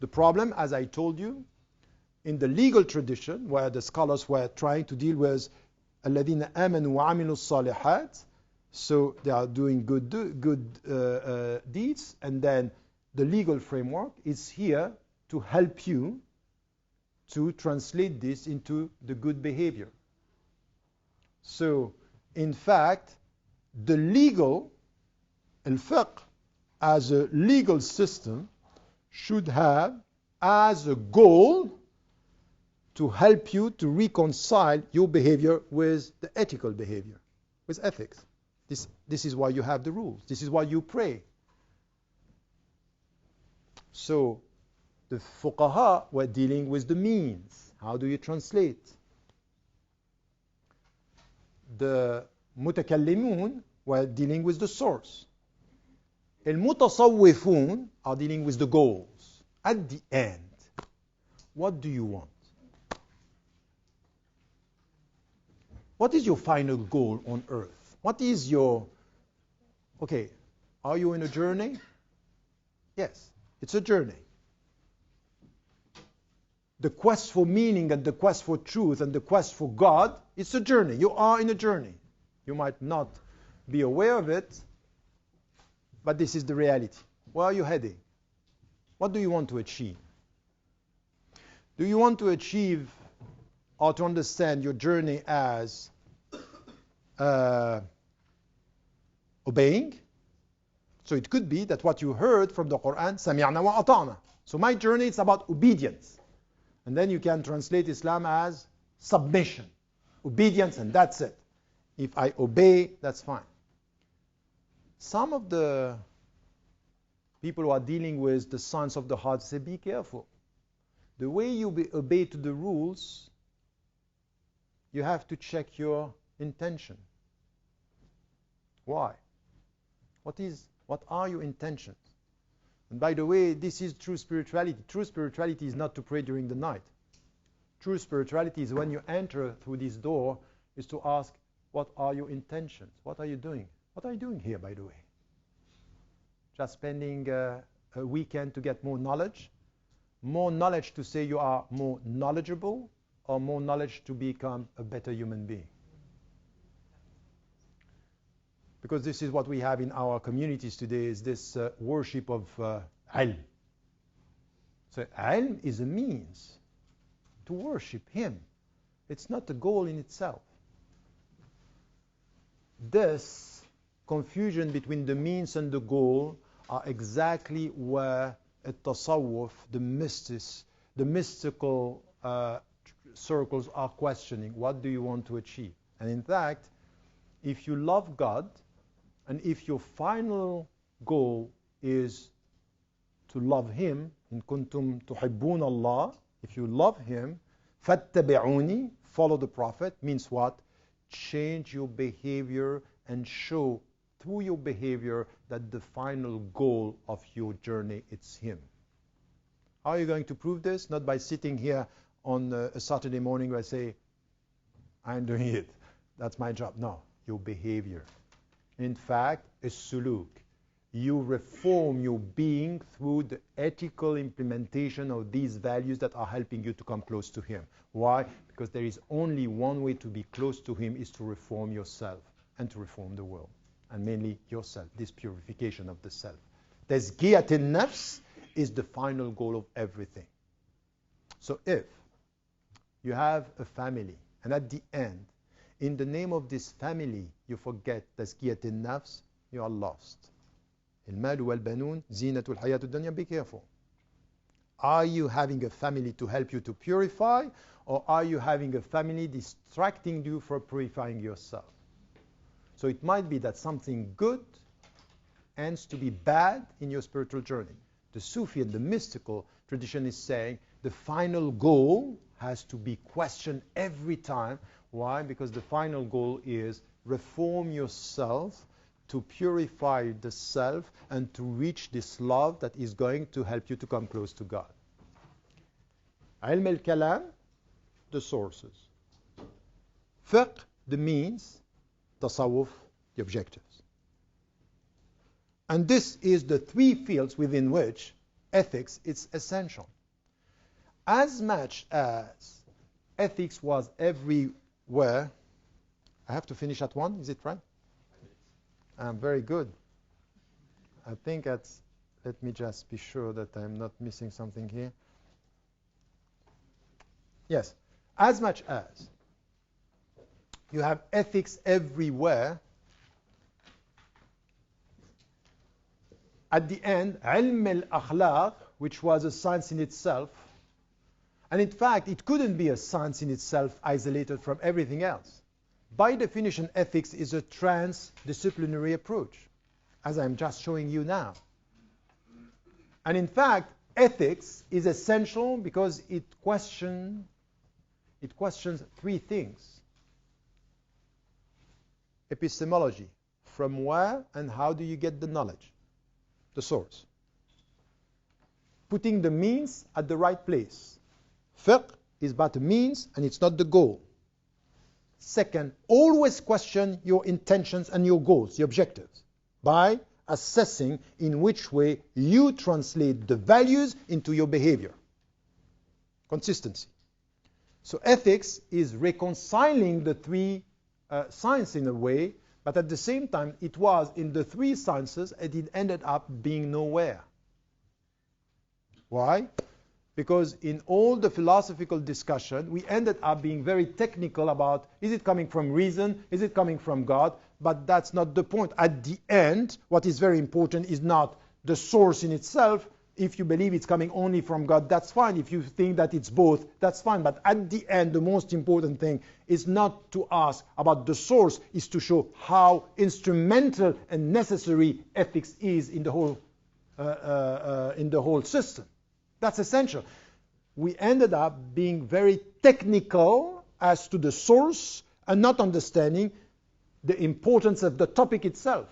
S1: The problem, as I told you, in the legal tradition, where the scholars were trying to deal with الَّذِينَ آمَنُوا وَعَمِلُوا الصَّالِحَاتِ, so they are doing good deeds, and then the legal framework is here to help you to translate this into the good behavior. So, in fact, the legal, al-fiqh, as a legal system, should have as a goal to help you to reconcile your behavior with the ethical behavior, with ethics. This is why you have the rules. This is why you pray. So the fuqaha were dealing with the means. How do you translate? The mutakallimun were dealing with the source. Al-mutasawwifun are dealing with the goals. At the end, what do you want? What is your final goal on earth? What is your... Okay, are you in a journey? Yes, it's a journey. The quest for meaning and the quest for truth and the quest for God, it's a journey. You are in a journey. You might not be aware of it, but this is the reality. Where are you heading? What do you want to achieve? Do you want to achieve or to understand your journey as obeying. So it could be that what you heard from the Quran, سَمِعْنَا وَأَطَعْنَا. So my journey is about obedience. And then you can translate Islam as submission, obedience, and that's it. If I obey, that's fine. Some of the people who are dealing with the science of the heart say, be careful. The way you obey to the rules, you have to check your intention. Why? What are your intentions? And by the way, this is true spirituality. True spirituality is not to pray during the night. True spirituality is when you enter through this door, is to ask, what are your intentions? What are you doing? What are you doing here, by the way? Just spending a weekend to get more knowledge? More knowledge to say you are more knowledgeable, or more knowledge to become a better human being? Because this is what we have in our communities today, is this worship of ilm. So ilm is a means to worship him. It's not a goal in itself. This confusion between the means and the goal are exactly where at-tasawwuf, the mystical circles are questioning. What do you want to achieve? And in fact, if you love God, and if your final goal is to love him, in kuntum tuhibbun Allah, if you love him, fattabi'uni, follow the Prophet, means what? Change your behavior and show through your behavior that the final goal of your journey is him. How are you going to prove this? Not by sitting here on a Saturday morning where I say, I'm doing it, that's my job. No, your behavior. In fact, a suluk. You reform your being through the ethical implementation of these values that are helping you to come close to him. Why? Because there is only one way to be close to him, is to reform yourself and to reform the world. And mainly yourself, this purification of the self. Tazkiyat an-nafs is the final goal of everything. So if you have a family, and at the end, in the name of this family, you forget tazkiyat an-nafs, you are lost. Al-mal wal-banun zinatul hayatud dunya. Be careful. Are you having a family to help you to purify, or are you having a family distracting you from purifying yourself? So it might be that something good ends to be bad in your spiritual journey. The Sufi and the mystical tradition is saying the final goal has to be questioned every time. Why? Because the final goal is reform yourself, to purify the self, and to reach this love that is going to help you to come close to God. Ilm al-kalam, the sources. Fiqh, the means. Tasawwuf, the objectives. And this is the three fields within which ethics is essential. As much as ethics was everywhere, I have to finish at 1, is it right? Very good. I think that's, let me just be sure that I'm not missing something here. Yes, as much as you have ethics everywhere, at the end, ilm al-akhlaq, which was a science in itself, and in fact, it couldn't be a science in itself isolated from everything else. By definition, ethics is a transdisciplinary approach, as I'm just showing you now. And in fact, ethics is essential because it questions three things. Epistemology, from where and how do you get the knowledge? The source. Putting the means at the right place. Fiqh is but a means and it's not the goal. Second, always question your intentions and your goals, the objectives, by assessing in which way you translate the values into your behavior. Consistency. So ethics is reconciling the three science in a way, but at the same time it was in the three sciences and it ended up being nowhere. Why? because in all the philosophical discussion, we ended up being very technical about, is it coming from reason? Is it coming from God? But that's not the point. At the end, what is very important is not the source in itself. If you believe it's coming only from God, that's fine. If you think that it's both, that's fine. But at the end, the most important thing is not to ask about the source, is to show how instrumental and necessary ethics is in the whole system. That's essential. We ended up being very technical as to the source and not understanding the importance of the topic itself.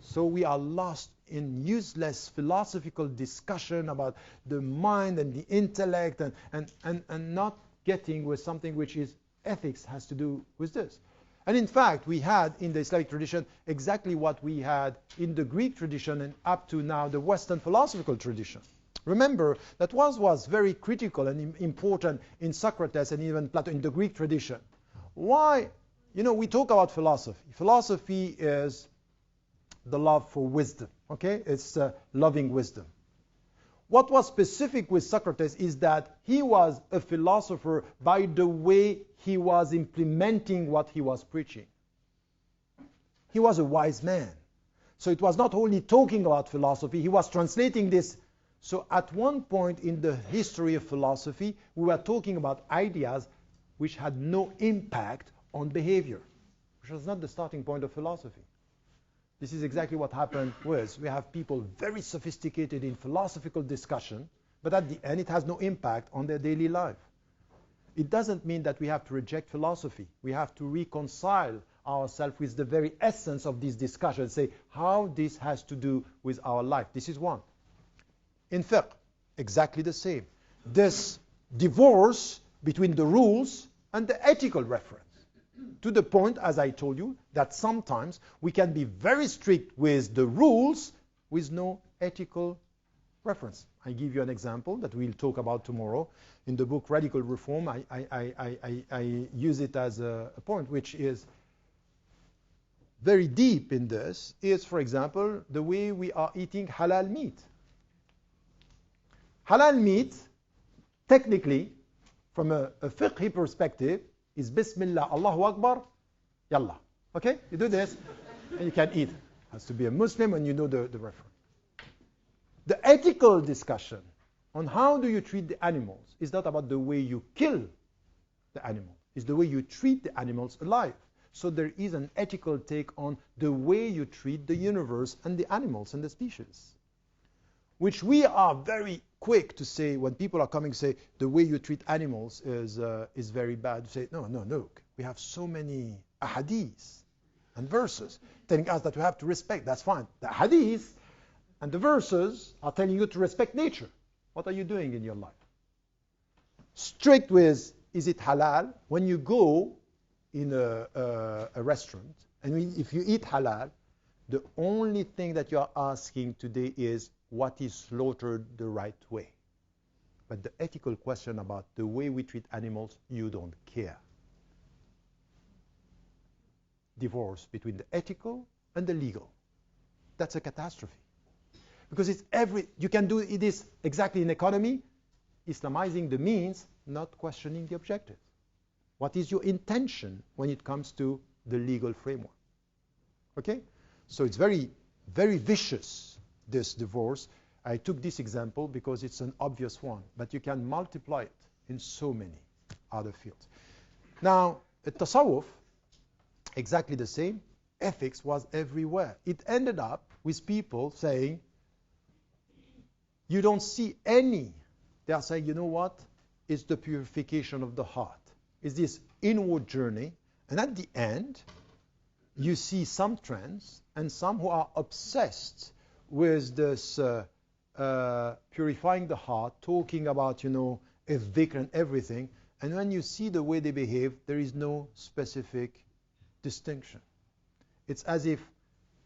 S1: So we are lost in useless philosophical discussion about the mind and the intellect and not getting with something which is ethics has to do with this. And in fact, we had in the Islamic tradition exactly what we had in the Greek tradition and up to now the Western philosophical tradition. Remember that was very critical and important in Socrates and even Plato in the Greek tradition. Why? We talk about philosophy. Philosophy is the love for wisdom. Okay? It's loving wisdom. What was specific with Socrates is that he was a philosopher by the way he was implementing what he was preaching. He was a wise man. So it was not only talking about philosophy, he was translating this. So at one point in the history of philosophy, we were talking about ideas which had no impact on behavior, which was not the starting point of philosophy. This is exactly what happened with. We have people very sophisticated in philosophical discussion, but at the end it has no impact on their daily life. It doesn't mean that we have to reject philosophy. We have to reconcile ourselves with the very essence of this discussion, say how this has to do with our life. This is one. In fiqh, exactly the same. This divorce between the rules and the ethical reference. To the point, as I told you, that sometimes we can be very strict with the rules with no ethical reference. I give you an example that we'll talk about tomorrow. In the book Radical Reform, I use it as a point which is very deep in this, is, for example, the way we are eating halal meat. Halal meat, technically, from a fiqhi perspective, is Bismillah, Allahu Akbar, Yallah. Okay? You do this, and you can eat. It has to be a Muslim, and you know the reference. The ethical discussion on how do you treat the animals is not about the way you kill the animal. It's the way you treat the animals alive. So there is an ethical take on the way you treat the universe and the animals and the species, which we are very quick to say when people are coming say the way you treat animals is very bad. You say, no, look, we have so many ahadith and verses telling us that we have to respect. That's fine. The ahadith and the verses are telling you to respect nature. What are you doing in your life? Strict with, is it halal? When you go in a restaurant, and if you eat halal, the only thing that you are asking today is what is slaughtered the right way. But the ethical question about the way we treat animals, you don't care. Divorce between the ethical and the legal. That's a catastrophe. Because you can do this exactly in economy, Islamizing the means, not questioning the objective. What is your intention when it comes to the legal framework? Okay? So it's very, very vicious, this divorce. I took this example because it's an obvious one, but you can multiply it in so many other fields. Now, at Tasawwuf, exactly the same. Ethics was everywhere. It ended up with people saying, you don't see any. They are saying, you know what? It's the purification of the heart. It's this inward journey. And at the end, you see some trends and some who are obsessed with this purifying the heart, talking about, dhikr and everything. And when you see the way they behave, there is no specific distinction. It's as if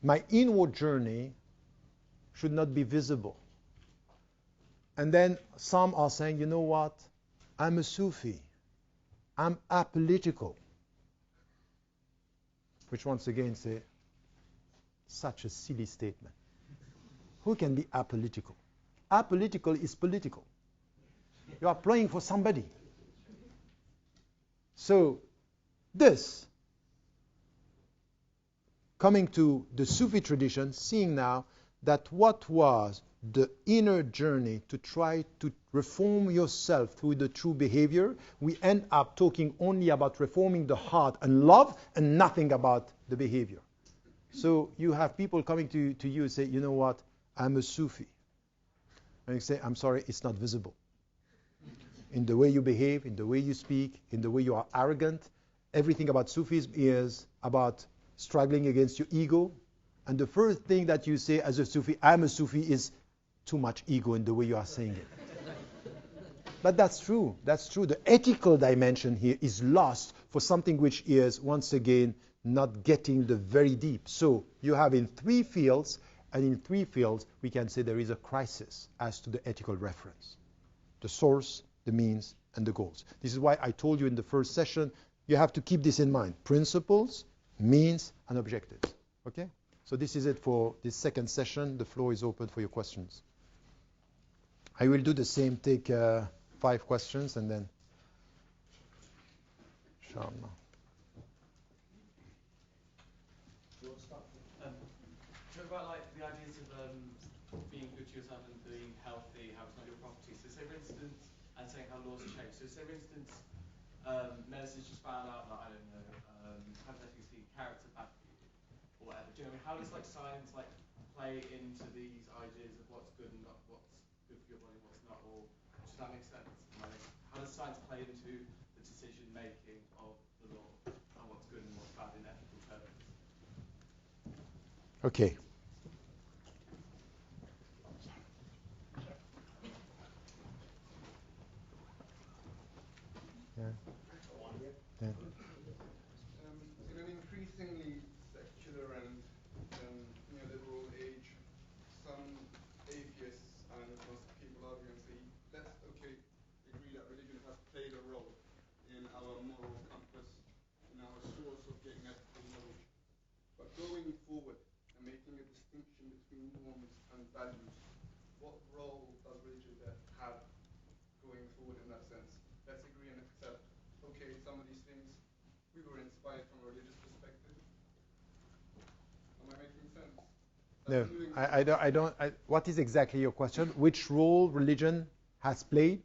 S1: my inward journey should not be visible. And then some are saying, you know what? I'm a Sufi. I'm apolitical. Which once again say, such a silly statement. Who can be apolitical? Apolitical is political. You are playing for somebody. So this, coming to the Sufi tradition, seeing now that what was the inner journey to try to reform yourself through the true behavior, we end up talking only about reforming the heart and love and nothing about the behavior. So you have people coming to you and say, you know what, I'm a Sufi. And you say, I'm sorry, it's not visible. In the way you behave, in the way you speak, in the way you are arrogant, everything about Sufism is about struggling against your ego. And the first thing that you say as a Sufi, I'm a Sufi, is too much ego in the way you are saying it. But that's true. That's true. The ethical dimension here is lost for something which is, once again, not getting the very deep. So you have in 3 fields, and in 3 fields, we can say there is a crisis as to the ethical reference. The source, the means, and the goals. This is why I told you in the first session, you have to keep this in mind. Principles, means, and objectives. Okay? So this is it for this second session. The floor is open for your questions. I will do the same, take 5 questions, and then, inshallah.
S2: Talk about like the ideas of being good to yourself and being healthy, how it's not your property. So say for instance, and saying how laws have changed. So say for instance, medicine's just found out that, I don't know, hypothetically speaking, carrots are bad for you, or whatever. Do you know what I mean? How does like science like play into these ideas of what's good and not what's good for your body, what's not? Or does that make sense? How does science play into the decision making of the law and what's good and what's bad in ethical terms?
S1: Okay. Yeah.
S3: In an increasingly secular and neoliberal age, some atheists and most people argue and say, let's agree that religion has played a role in our moral compass, in our source of getting ethical knowledge. But going forward and making a distinction between norms and values, what role does religion have going forward in that sense? Let's agree and accept, okay, some of these things we were inspired from a religious perspective. Am I making sense?
S1: No, I don't. What is exactly your question? Which role religion has played?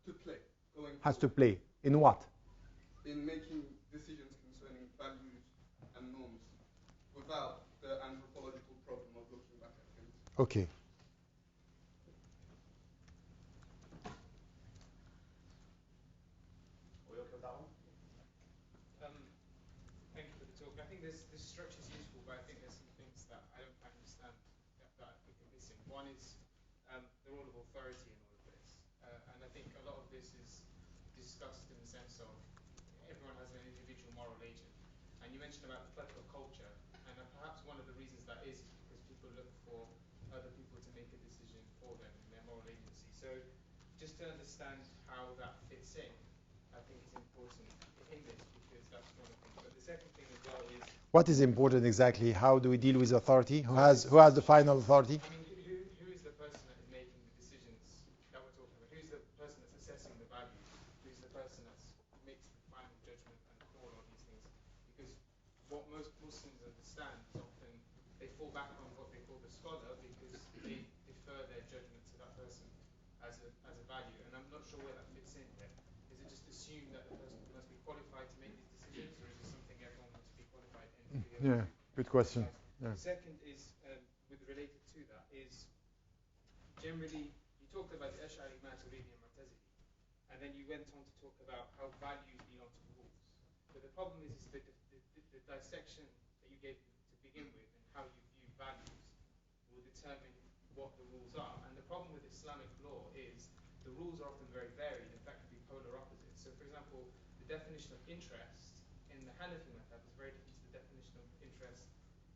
S3: To play.
S1: Has to play. In what?
S3: In making decisions concerning values and norms without the anthropological problem of looking back at things.
S1: Okay.
S4: Thank you for the talk. I think this structure is useful, but I think there's some things that I don't quite understand that I think are missing. One is the role of authority in all of this. And I think a lot of this is discussed in the sense of everyone has an individual moral agent. And you mentioned about the political culture, and perhaps one of the reasons that is because people look for other people to make a decision for them in their moral agency. So just to understand how that fits in, I think is important in this, because that's one of the things. But the second thing as well is,
S1: What is important exactly? How do we deal with authority? Who has the final authority?
S4: I mean, who is the person that is making the decisions that we're talking about? Who's the person that's assessing the values? Who's the person that makes the final judgment and call on these things? Because what most Muslims understand is often they fall back on what they call the scholar, because they defer their judgment to that person as a value. And I'm not sure where that fits in here. Is it just assumed that the person must be qualified to make these decisions, or is it something everyone must be qualified in to be able
S1: Yeah,
S4: to
S1: good question. Yeah.
S4: The second is, related to that, is generally you talked about the Ash'ari, Maturidi, and Mu'tazili, and then you went on to talk about how values belong to rules. But the problem is the dissection that you gave to begin with and how you view values will determine what the rules are. And the problem with Islamic law is the rules are often very varied, in fact, can be polar opposites. So, for example, the definition of interest in the Hanafi method is very different to the definition of interest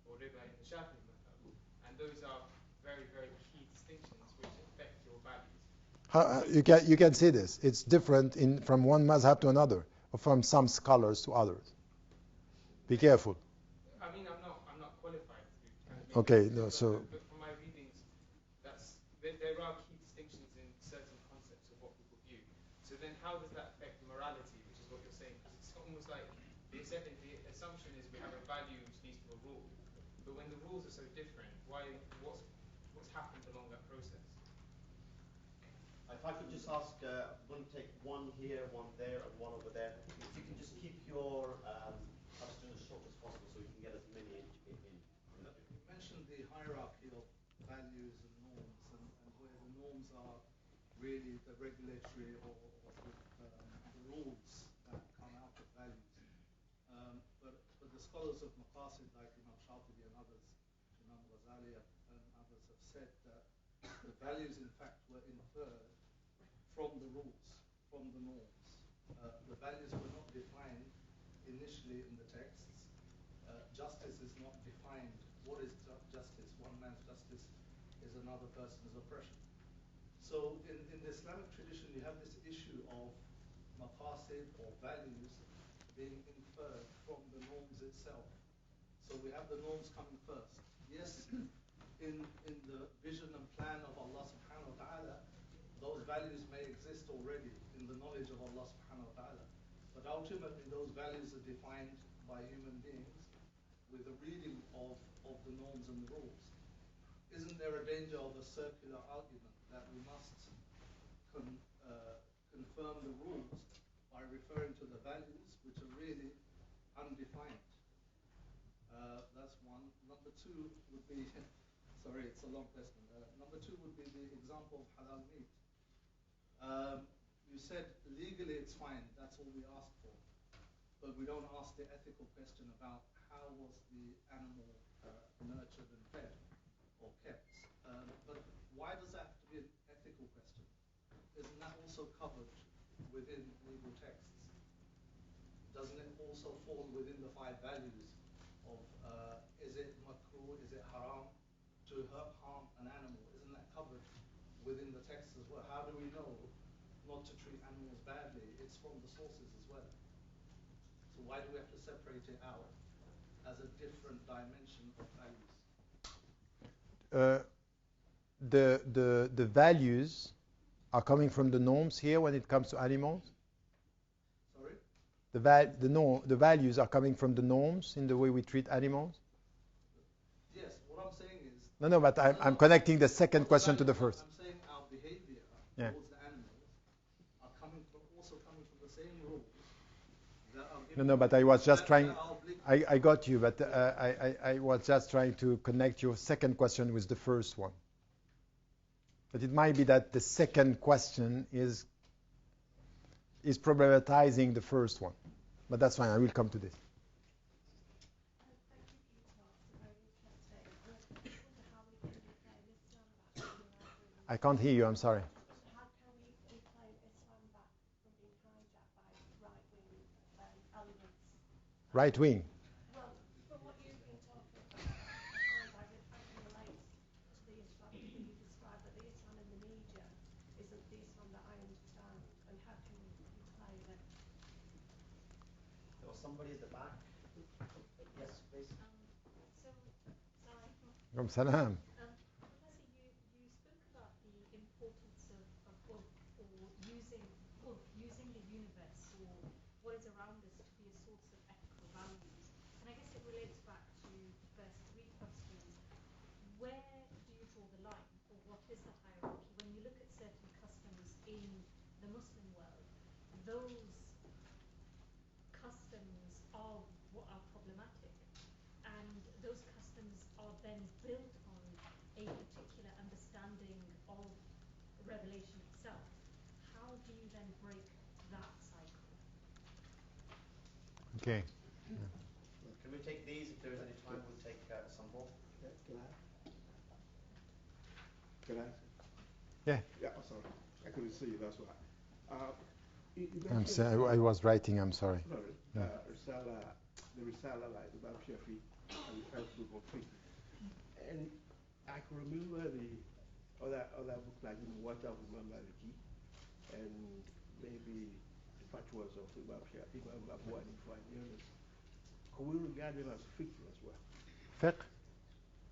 S4: or riba in the Shafi'i method. And those are very, very key distinctions which affect your values.
S1: You can say this. It's different from one mazhab to another, or from some scholars to others. Be careful.
S4: I mean, I'm not qualified to kind of make
S1: Okay,
S4: that,
S1: no, so
S4: but from my readings, there are key distinctions in certain concepts of what people view how does that affect morality, which is what you're saying? Because it's almost like the assumption is we have a value which leads to a rule, but when the rules are so different, what's happened along that process?
S5: If I could just ask, I'm going to take one here, one there, and one over there. If you can just keep your question as short as possible so we can get as many in.
S6: You mentioned the hierarchy of values and norms, and where the norms are really the regulatory or the rules that come out of values. But the scholars of Maqasid, like Imam Shatibi and others, Imam Ghazali and others, have said that the values, in fact, were inferred from the rules, from the norms. The values were not defined initially in the texts. Justice is not defined. What is justice? One man's justice is another person's oppression. So in the Islamic tradition, you have this issue of maqasid or values being inferred from the norms itself. So we have the norms coming first. Yes, in the vision and plan of Allah subhanahu wa ta'ala, those values may exist already in the knowledge of Allah subhanahu wa ta'ala. But ultimately those values are defined by human beings with a reading of the norms and the rules. Isn't there a danger of a circular argument that we must confirm the rules by referring to the values which are really undefined? That's one. Number two would be, sorry, it's a long question. Number two would be the example of halal meat. You said legally it's fine, that's all we ask for. But we don't ask the ethical question about how was the animal nurtured and fed or kept. But why does that have to be an ethical question? Isn't that also covered within legal texts? Doesn't it also fall within the 5 values of is it makruh, is it haram to harm an animal? Isn't that covered within the text as well? How do we know not to treat animals badly? It's from the sources as well. So why do we have to separate it out as a different dimension of values?
S1: The values are coming from the norms here when it comes to animals.
S6: Sorry?
S1: The values are coming from the norms in the way we treat animals.
S6: Yes, what I'm saying is.
S1: No, but I'm connecting the second question to the first.
S6: I'm saying our behavior towards the animals are also coming from the same rules that are given.
S1: No, but I was just trying. I got you, but I was just trying to connect your second question with the first one. But it might be that the second question is problematizing the first one. But that's fine, I will come to this.
S7: Thank you for your talk, it's very interesting. I just wonder how we can reclaim Islam back.
S1: I can't hear you, I'm sorry.
S7: How can we reclaim Islam back from being hijacked by right-wing elements?
S1: Right wing.
S7: Well, from what you've been talking about, I can relate to the Islam that you described, but the Islam in the media isn't the Islam that I understand. And how can we reclaim it?
S5: There was somebody at the back. Yes, please.
S1: Salam.
S8: Professor, you spoke about the importance of or using the universe or what is around us to be a source of ethical values. And I guess it relates back to the first 3 questions. Where do you draw the line, or what is the hierarchy? When you look at certain customs in the Muslim world, those customs are what are problematic, and those customs are then built on a particular understanding of revelation itself. How do you then break that cycle?
S1: Okay.
S5: Can we take these? If there is any time, we'll take some more.
S9: Can I?
S1: Yeah.
S9: Yeah, sorry. I couldn't see you, that's why.
S1: I'm sorry, I was writing, I'm sorry.
S9: Sorry.
S1: Yeah.
S9: The Risala, like the Bab Shafi, and the first book of Fiqh. And I can remember the other book like Water of Imam Maliki, and maybe the fatwas of Imam Shafi, Imam Abu Hanifa, and the others. Can we regard them as fiqh as well?
S1: Fiqh?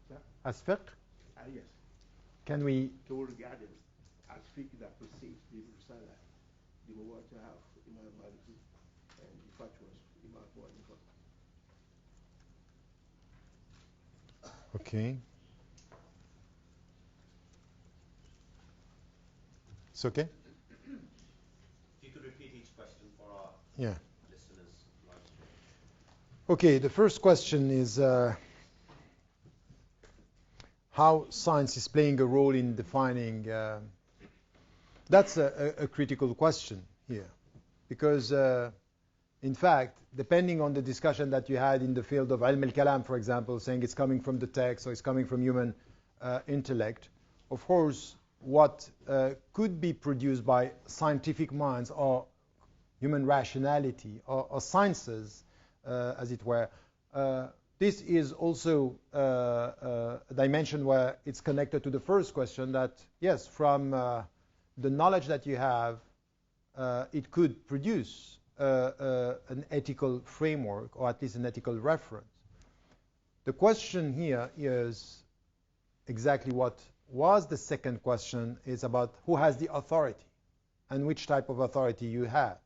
S9: Sir?
S1: As fiqh?
S9: Yes.
S1: Can we?
S9: Can we regard them as fiqh that precedes the Risala, بمواجهة إمام مالكي and the fatwas Imam Abu Hanifa.
S1: Okay. It's okay?
S5: If you could repeat each question for our
S1: Yeah.
S5: listeners live stream.
S1: Okay, the first question is how science is playing a role in defining. That's a critical question here. Because, in fact, depending on the discussion that you had in the field of ilm al-kalam, for example, saying it's coming from the text or it's coming from human intellect, of course, what could be produced by scientific minds or human rationality or sciences, as it were, this is also a dimension where it's connected to the first question that, yes, from the knowledge that you have, it could produce an ethical framework or at least an ethical reference. The question here is exactly what was the second question, is about who has the authority and which type of authority you have.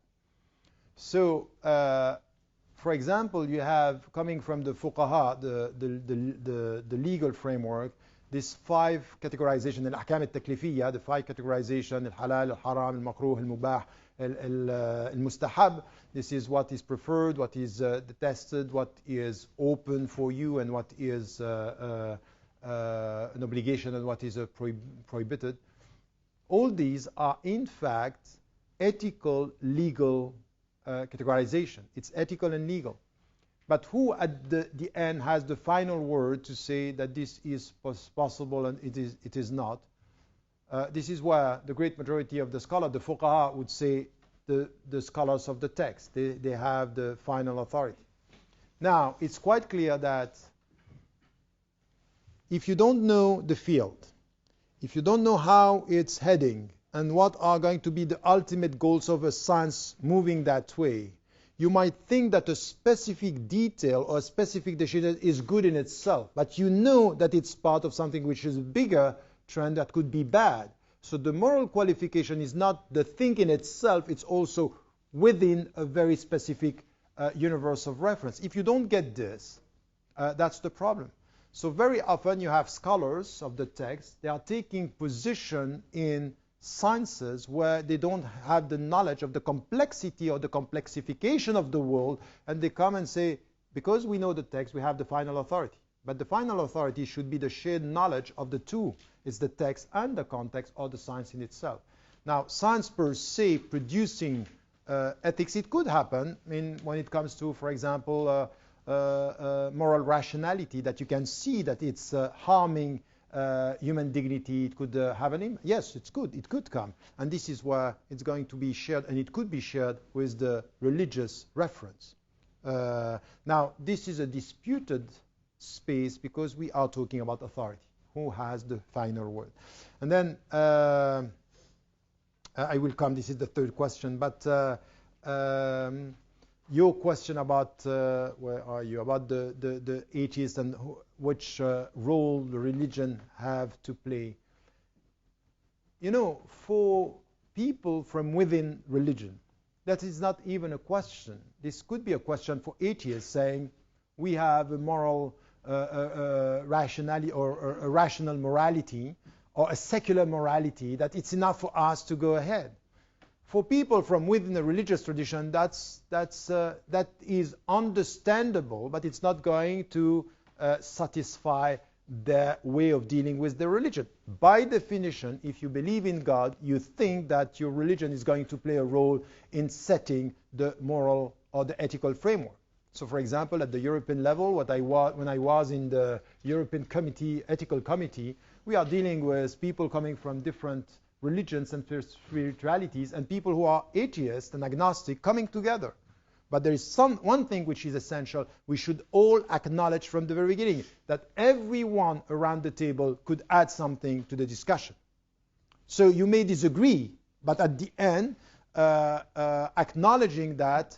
S1: So, for example, you have, coming from the fuqaha, the legal framework, this 5 categorization, al-ahkam al-taklifiyya, the 5 categorization, al-halal, al-haram, al-makruh, al-mubah, al-mustahab. This is what is preferred, what is detested, what is open for you, and what is an obligation and what is prohibited. All these are, in fact, ethical, legal categorization. It's ethical and legal. But who at the end has the final word to say that this is possible and it is not? This is where the great majority of the scholars, the fuqaha, would say the scholars of the text. They have the final authority. Now, it's quite clear that if you don't know the field, if you don't know how it's heading and what are going to be the ultimate goals of a science moving that way, you might think that a specific detail or a specific decision is good in itself, but you know that it's part of something which is a bigger trend that could be bad. So the moral qualification is not the thing in itself, it's also within a very specific universe of reference. If you don't get this, that's the problem. So very often you have scholars of the text, they are taking position in sciences where they don't have the knowledge of the complexity or the complexification of the world, and they come and say, because we know the text, we have the final authority. But the final authority should be the shared knowledge of the two. It's the text and the context or the science in itself. Now, science per se producing ethics, it could happen. I mean, when it comes to, for example, moral rationality, that you can see that it's harming human dignity, it could have an impact. Yes, it's good. It could come. And this is where it's going to be shared, and it could be shared with the religious reference. Now, this is a disputed space because we are talking about authority. Who has the final word? And then I will come. This is the third question. But your question about, where are you? About the atheists and which role the religion have to play. You know, for people from within religion, that is not even a question. This could be a question for atheists saying, we have a moral rationality or a rational morality or a secular morality that it's enough for us to go ahead. For people from within the religious tradition, that is understandable, but it's not going to satisfy their way of dealing with the religion. By definition, if you believe in God, you think that your religion is going to play a role in setting the moral or the ethical framework. So, for example, at the European level, when I was in the European Ethical Committee, we are dealing with people coming from different religions and spiritualities, and people who are atheists and agnostic coming together. But there is one thing which is essential. We should all acknowledge from the very beginning that everyone around the table could add something to the discussion. So you may disagree, but at the end, acknowledging that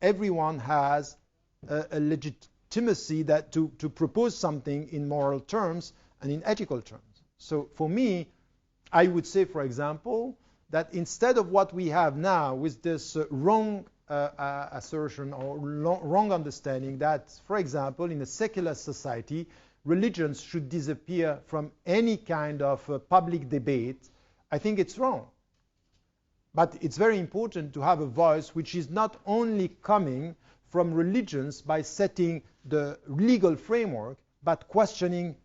S1: everyone has a legitimacy that to propose something in moral terms and in ethical terms. So for me, I would say, for example, that instead of what we have now with this wrong assertion or wrong understanding that, for example, in a secular society, religions should disappear from any kind of public debate, I think it's wrong. But it's very important to have a voice which is not only coming from religions by setting the legal framework, but questioning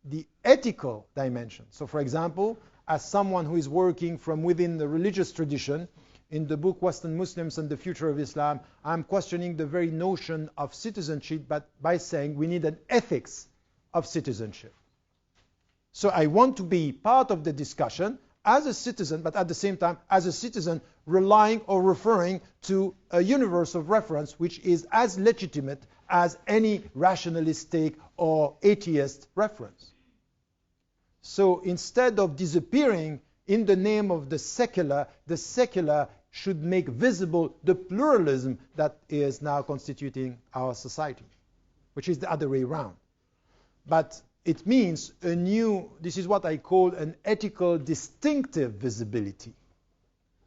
S1: the ethical dimension. So, for example, as someone who is working from within the religious tradition, in the book Western Muslims and the Future of Islam, I'm questioning the very notion of citizenship, but by saying we need an ethics of citizenship. So I want to be part of the discussion as a citizen, but at the same time, as a citizen relying or referring to a universe of reference which is as legitimate as any rationalistic or atheist reference. So instead of disappearing in the name of the secular should make visible the pluralism that is now constituting our society, which is the other way around. But it means a new, this is what I call an ethical distinctive visibility.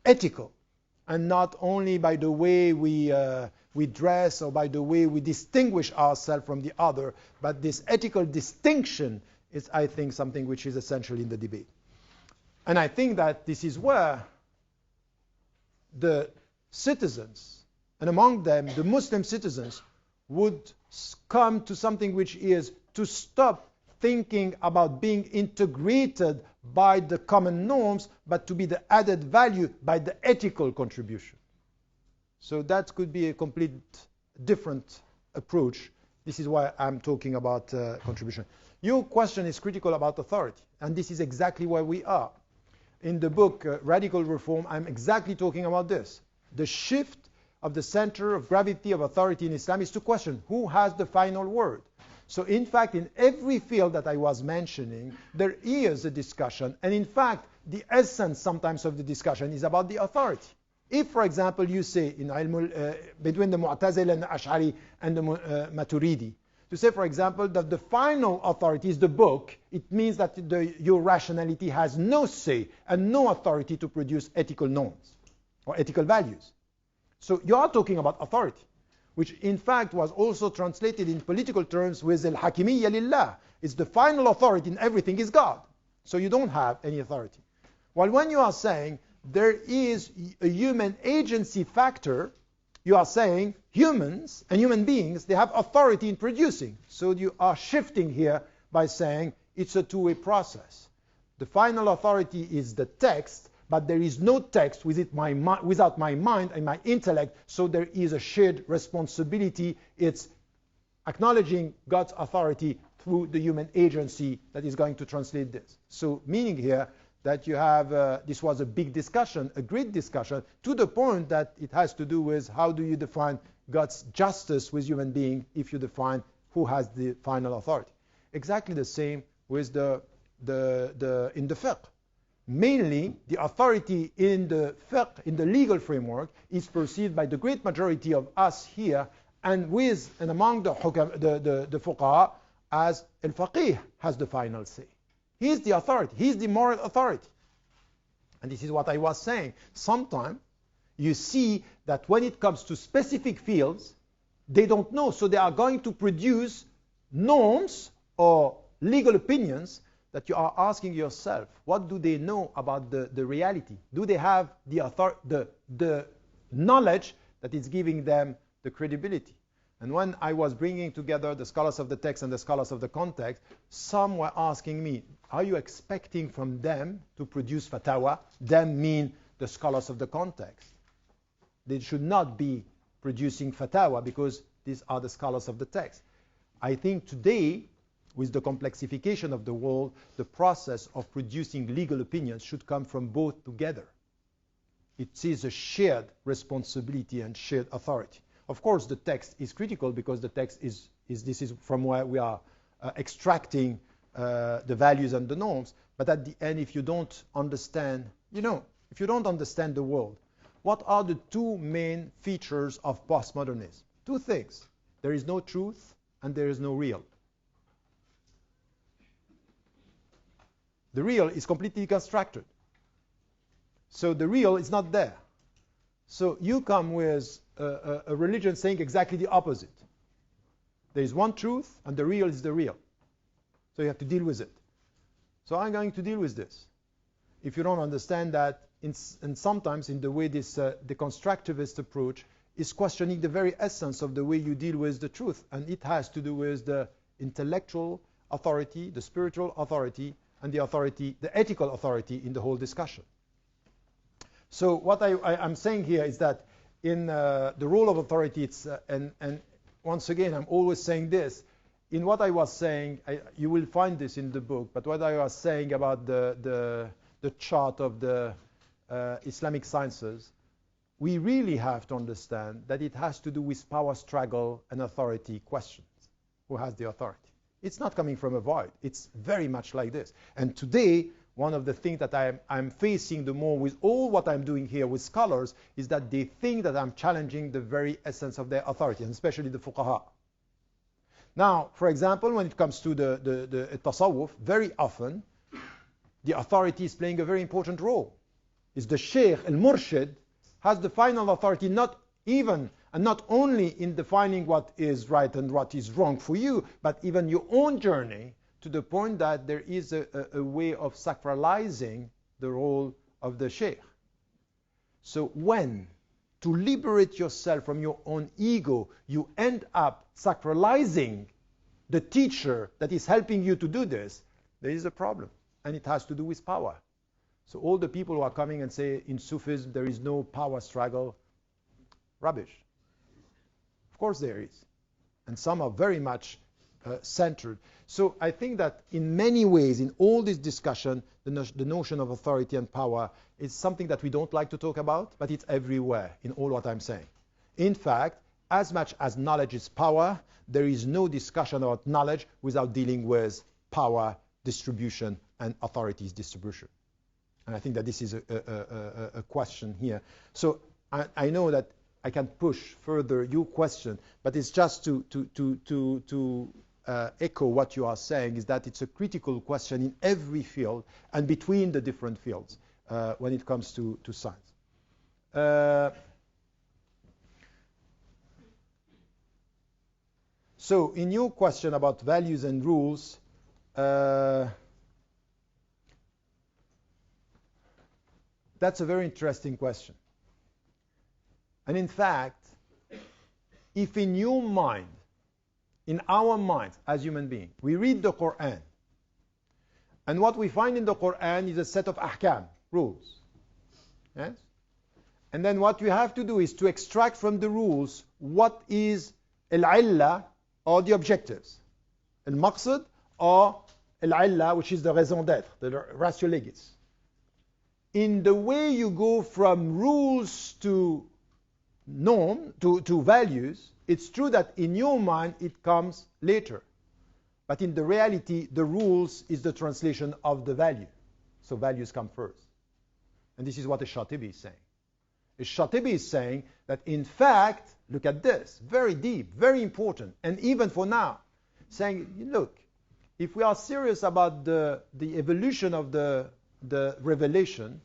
S1: Ethical, and not only by the way we dress or by the way we distinguish ourselves from the other, but this ethical distinction is, I think, something which is essential in the debate. And I think that this is where the citizens, and among them the Muslim citizens, would come to something which is to stop thinking about being integrated by the common norms, but to be the added value by the ethical contribution. So that could be a complete different approach. This is why I'm talking about contribution. Your question is critical about authority, and this is exactly where we are. In the book Radical Reform, I'm exactly talking about this. The shift of the center of gravity of authority in Islam is to question who has the final word. So in fact, in every field that I was mentioning, there is a discussion. And in fact, the essence sometimes of the discussion is about the authority. If, for example, you say in between the Mu'tazila and the Ash'ari and the Maturidi, to say, for example, that the final authority is the book, it means that your rationality has no say and no authority to produce ethical norms or ethical values. So you are talking about authority, which in fact was also translated in political terms with al-hakimiyya lillah. It's the final authority in everything is God. So you don't have any authority. While when you are saying there is a human agency factor, you are saying humans and human beings, they have authority in producing. So you are shifting here by saying it's a two-way process. The final authority is the text, but there is no text without my mind and my intellect, so there is a shared responsibility. It's acknowledging God's authority through the human agency that is going to translate this. So meaning here that you have, this was a big discussion, a great discussion, to the point that it has to do with how do you define God's justice with human being if you define who has the final authority. Exactly the same with in the fiqh. Mainly, the authority in the fiqh, in the legal framework, is perceived by the great majority of us here and among the fuqaha as al-faqih has the final say. He is the authority. He is the moral authority. And this is what I was saying. Sometimes you see that when it comes to specific fields, they don't know. So they are going to produce norms or legal opinions that you are asking yourself, what do they know about the reality? Do they have the knowledge that is giving them the credibility? And when I was bringing together the scholars of the text and the scholars of the context, some were asking me, are you expecting from them to produce fatwa? Them mean the scholars of the context. They should not be producing fatwa because these are the scholars of the text. I think today, with the complexification of the world, the process of producing legal opinions should come from both together. It is a shared responsibility and shared authority. Of course, the text is critical because the text this is from where we are extracting the values and the norms. But at the end, if you don't understand, if you don't understand the world, what are the two main features of postmodernism? Two things. There is no truth and there is no real. The real is completely constructed. So the real is not there. So you come with a religion saying exactly the opposite. There is one truth, and the real is the real. So you have to deal with it. So I'm going to deal with this. If you don't understand that, and sometimes in the way this deconstructivist approach is questioning the very essence of the way you deal with the truth, and it has to do with the intellectual authority, the spiritual authority, and the authority, the ethical authority in the whole discussion. So what I'm saying here is that in the role of authority, it's and once again, I'm always saying this. In what I was saying, you will find this in the book, but what I was saying about the chart of the Islamic sciences, we really have to understand that it has to do with power struggle and authority questions. Who has the authority? It's not coming from a void. It's very much like this. And today, one of the things that I'm facing the more with all what I'm doing here with scholars is that they think that I'm challenging the very essence of their authority, and especially the fuqaha. Now, for example, when it comes to the tasawwuf, very often the authority is playing a very important role. Is the sheikh, al-murshid, has the final authority, not even and not only in defining what is right and what is wrong for you, but even your own journey, to the point that there is a way of sacralizing the role of the sheikh. So when, to liberate yourself from your own ego, you end up sacralizing the teacher that is helping you to do this, there is a problem. And it has to do with power. So all the people who are coming and say in Sufism there is no power struggle, rubbish. Of course there is. And some are very much centered. So I think that in many ways, in all this discussion, the notion of authority and power is something that we don't like to talk about, but it's everywhere in all what I'm saying. In fact, as much as knowledge is power, there is no discussion about knowledge without dealing with power distribution and authorities distribution. And I think that this is a question here. So I know that I can push further your question, but it's just to echo what you are saying, is that it's a critical question in every field and between the different fields when it comes to science. So in your question about values and rules, that's a very interesting question. And in fact, if in your mind, in our minds as human beings, we read the Quran, and what we find in the Quran is a set of ahkam, rules. Yes? And then what we have to do is to extract from the rules what is al-illa, or the objectives, al-maqsad, or al-illa, which is the raison d'être, the ratio legis. In the way you go from rules to norm, to values, it's true that in your mind it comes later. But in the reality, the rules is the translation of the value. So values come first. And this is what Shatibi is saying. Shatibi is saying that in fact, look at this, very deep, very important, and even for now, saying, look, if we are serious about the evolution of the revelation,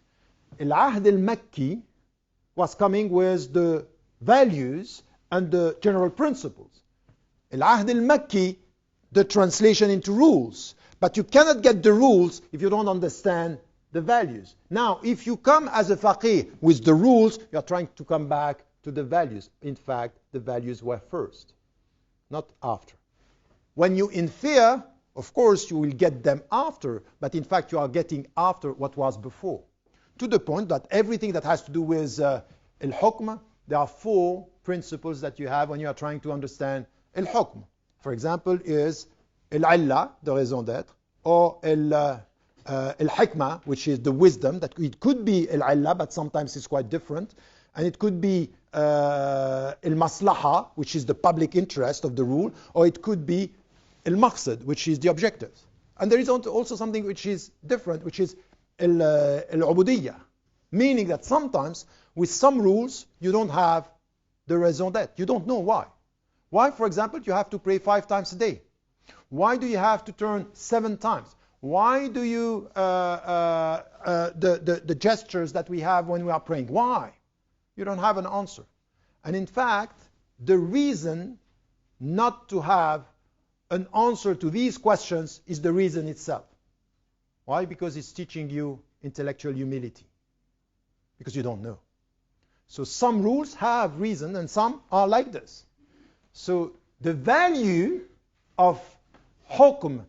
S1: Al-Ahd al-Makki was coming with the values and the general principles. Al-Ahd al-Makki, the translation into rules. But you cannot get the rules if you don't understand the values. Now, if you come as a faqih with the rules, you are trying to come back to the values. In fact, the values were first, not after. When you infer, of course, you will get them after, but in fact, you are getting after what was before. To the point that everything that has to do with al-hukm, there are 4 principles that you have when you are trying to understand al-hukm. For example, is al-illa, the raison d'être, or al-hikmah, which is the wisdom. That it could be al-illa, but sometimes it's quite different. And it could be al-maslaha, which is the public interest of the rule, or it could be al-maqsad, which is the objectives. And there is also something which is different, which is al-ubudiyya, meaning that sometimes with some rules you don't have the raison d'être. You don't know why. Why, for example, you have to pray 5 times a day? Why do you have to turn 7 times? Why do you, the gestures that we have when we are praying, why? You don't have an answer. And in fact, the reason not to have an answer to these questions is the reason itself. Why? Because it's teaching you intellectual humility. Because you don't know. So some rules have reason and some are like this. So the value of hukm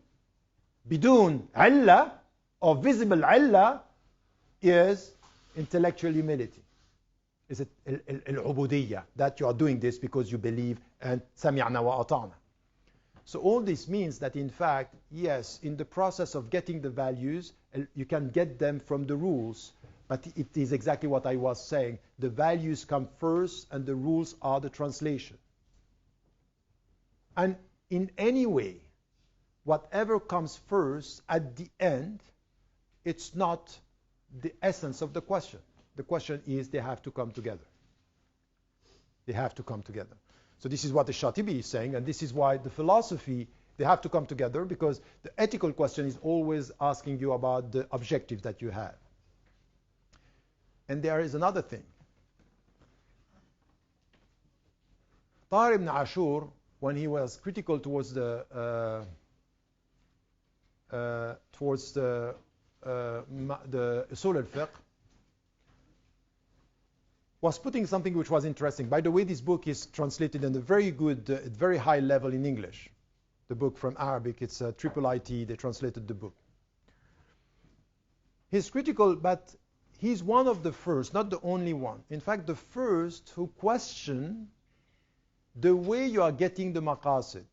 S1: bidun illa or visible illa is intellectual humility. Is it al-ubudiyya, that you are doing this because you believe and sami'na wa ata'na. So all this means that in fact, yes, in the process of getting the values, you can get them from the rules, but it is exactly what I was saying. The values come first and the rules are the translation. And in any way, whatever comes first at the end, it's not the essence of the question. The question is they have to come together. They have to come together. So this is what the Shatibi is saying, and this is why the philosophy, they have to come together, because the ethical question is always asking you about the objective that you have. And there is another thing. Tahir ibn Ashur, when he was critical towards the Usul al-Fiqh, was putting something which was interesting. By the way, this book is translated in a very good, very high level in English. The book from Arabic, it's triple IT, they translated the book. He's critical, but he's one of the first, not the only one. In fact, the first who questioned the way you are getting the maqasid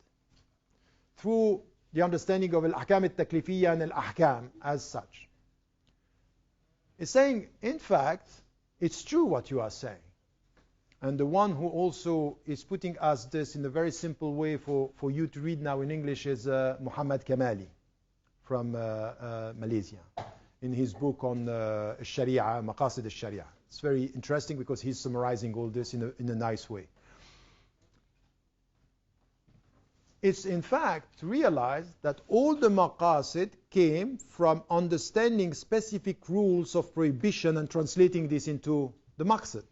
S1: through the understanding of al-ahkam al-taklifiyya and al-ahkam as such. He's saying, in fact, it's true what you are saying. And the one who also is putting us this in a very simple way for you to read now in English is Muhammad Kamali from Malaysia, in his book on Sharia, Maqasid al-Sharia. It's very interesting because he's summarizing all this in a nice way. It's in fact realized that all the maqasid came from understanding specific rules of prohibition and translating this into the maqsid.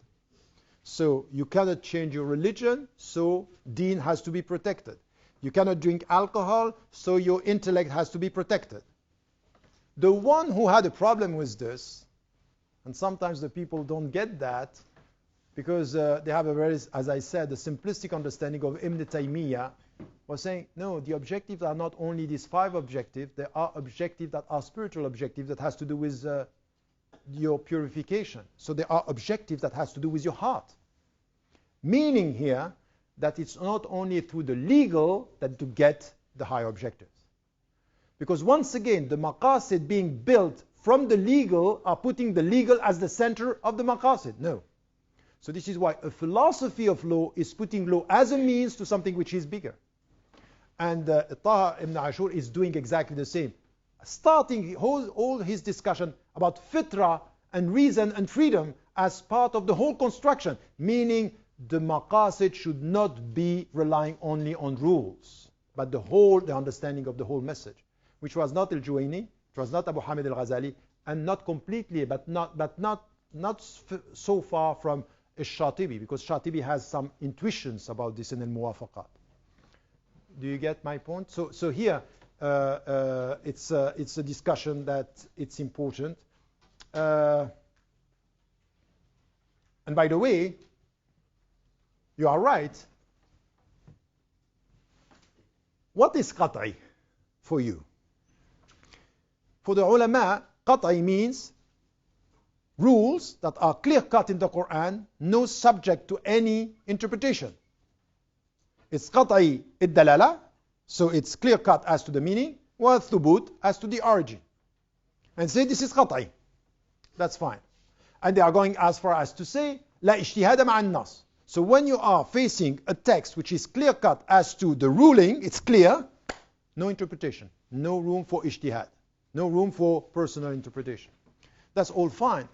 S1: So you cannot change your religion, so deen has to be protected. You cannot drink alcohol, so your intellect has to be protected. The one who had a problem with this, and sometimes the people don't get that, because they have a very, as I said, a simplistic understanding of Ibn Taymiyyah, was saying, no, the objectives are not only these 5 objectives, there are objectives that are spiritual objectives that has to do with your purification. So there are objectives that has to do with your heart. Meaning here that it's not only through the legal that to get the higher objectives. Because once again, the maqasid being built from the legal are putting the legal as the center of the maqasid. No. So this is why a philosophy of law is putting law as a means to something which is bigger. And Taha ibn Ashur is doing exactly the same. Starting all his discussion about fitra and reason and freedom as part of the whole construction, meaning the maqasid should not be relying only on rules, but the understanding of the whole message, which was not al-Juwayni, it was not Abu Hamid al-Ghazali, and not completely, but not so far from al-Shatibi, because Shatibi has some intuitions about this in al-Muwafaqat. Do you get my point? So here, it's a discussion that it's important. And by the way, you are right. What is qat'i for you? For the ulama, qat'i means rules that are clear-cut in the Quran, no subject to any interpretation. It's qat'i id-dalala, so it's clear-cut as to the meaning, wa thubut as to the origin. And say this is qat'i. That's fine. And they are going as far as to say, la ijtihada ma'an nas. So when you are facing a text which is clear-cut as to the ruling, it's clear, no interpretation, no room for ijtihad, no room for personal interpretation. That's all fine.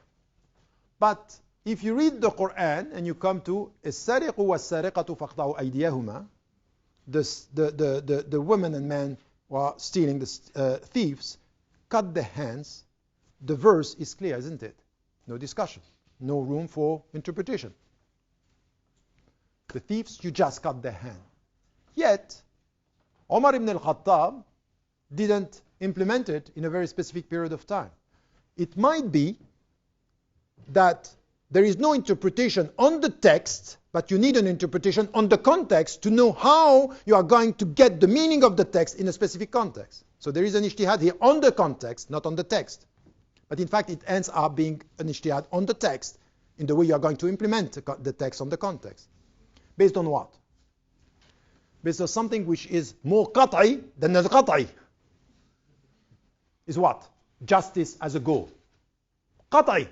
S1: But if you read the Quran and you come to السارق والسارقة فاقطعوا أيديهما, the women and men who are stealing, the thieves, cut their hands, the verse is clear, isn't it? No discussion. No room for interpretation. The thieves, you just cut their hand. Yet, Umar ibn al-Khattab didn't implement it in a very specific period of time. It might be that there is no interpretation on the text, but you need an interpretation on the context to know how you are going to get the meaning of the text in a specific context. So there is an ijtihad here on the context, not on the text. But in fact, it ends up being an ijtihad on the text in the way you are going to implement the text on the context. Based on what? Based on something which is more qat'i than al-qat'i. Is what? Justice as a goal. Qat'i.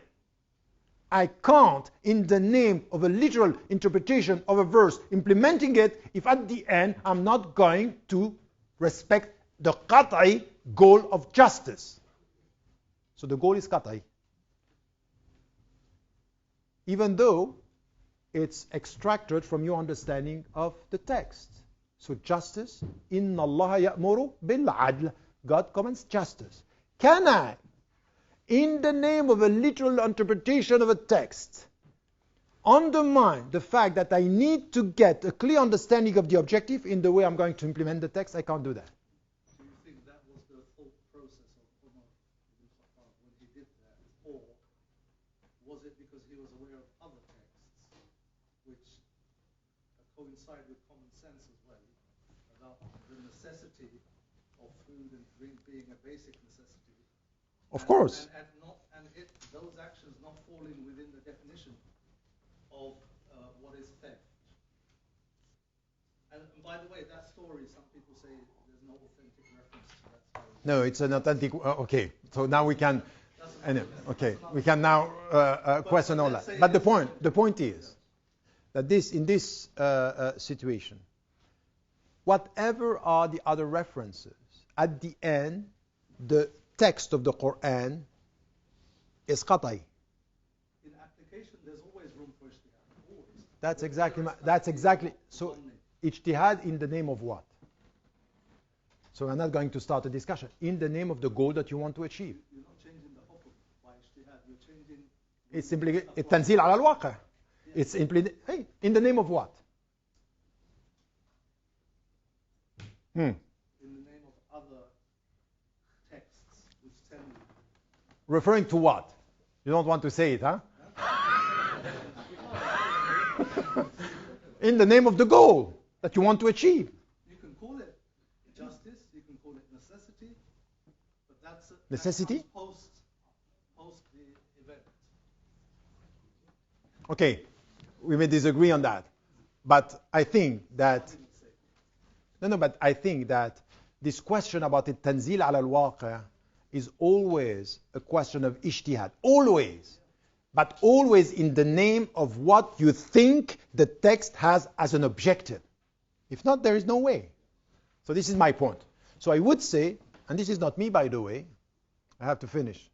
S1: I can't, in the name of a literal interpretation of a verse, implementing it, if at the end I'm not going to respect the qat'i goal of justice. So the goal is qat'i. Even though it's extracted from your understanding of the text. So justice, inna Allah ya'muru bil adl. God commands justice. Can I, in the name of a literal interpretation of a text, undermine the fact that I need to get a clear understanding of the objective in the way I'm going to implement the text? I can't do that.
S6: Do you think that was the thought process of Umar ibn Khattab when he did that? Or was it because he was aware of other texts which coincide with common sense as well about the necessity of food and drink being a basic necessity?
S1: Of course.
S6: And those actions not falling within the definition of what is theft. And by the way, that story, some people say there's no authentic reference to that story.
S1: No, it's an authentic. Okay, so now we can. Okay, we can now question all that. But the point is that in this situation, whatever are the other references, at the end, the text of the Quran is qat'i.
S6: In application, there's always room for ijtihad. Always.
S1: That's exactly. So, ijtihad in the name of what? So I'm not going to start a discussion. In the name of the goal that you want to achieve.
S6: You're not changing the hukum by ijtihad. You're changing.
S1: It's simply tanzil ala al-waqi'. It's simply, hey, in the name of what?
S6: In the name of other texts which tell you.
S1: Referring to what? You don't want to say it, huh? In the name of the goal that you want to achieve.
S6: You can call it justice, you can call it necessity, but that's
S1: necessity?
S6: Post the event.
S1: Okay, we may disagree on that, but I think that but I think that this question about the tanzil ala al-waqi' is always a question of ijtihad. Always. But always in the name of what you think the text has as an objective. If not, there is no way. So this is my point. So I would say, and this is not me, by the way, I have to finish.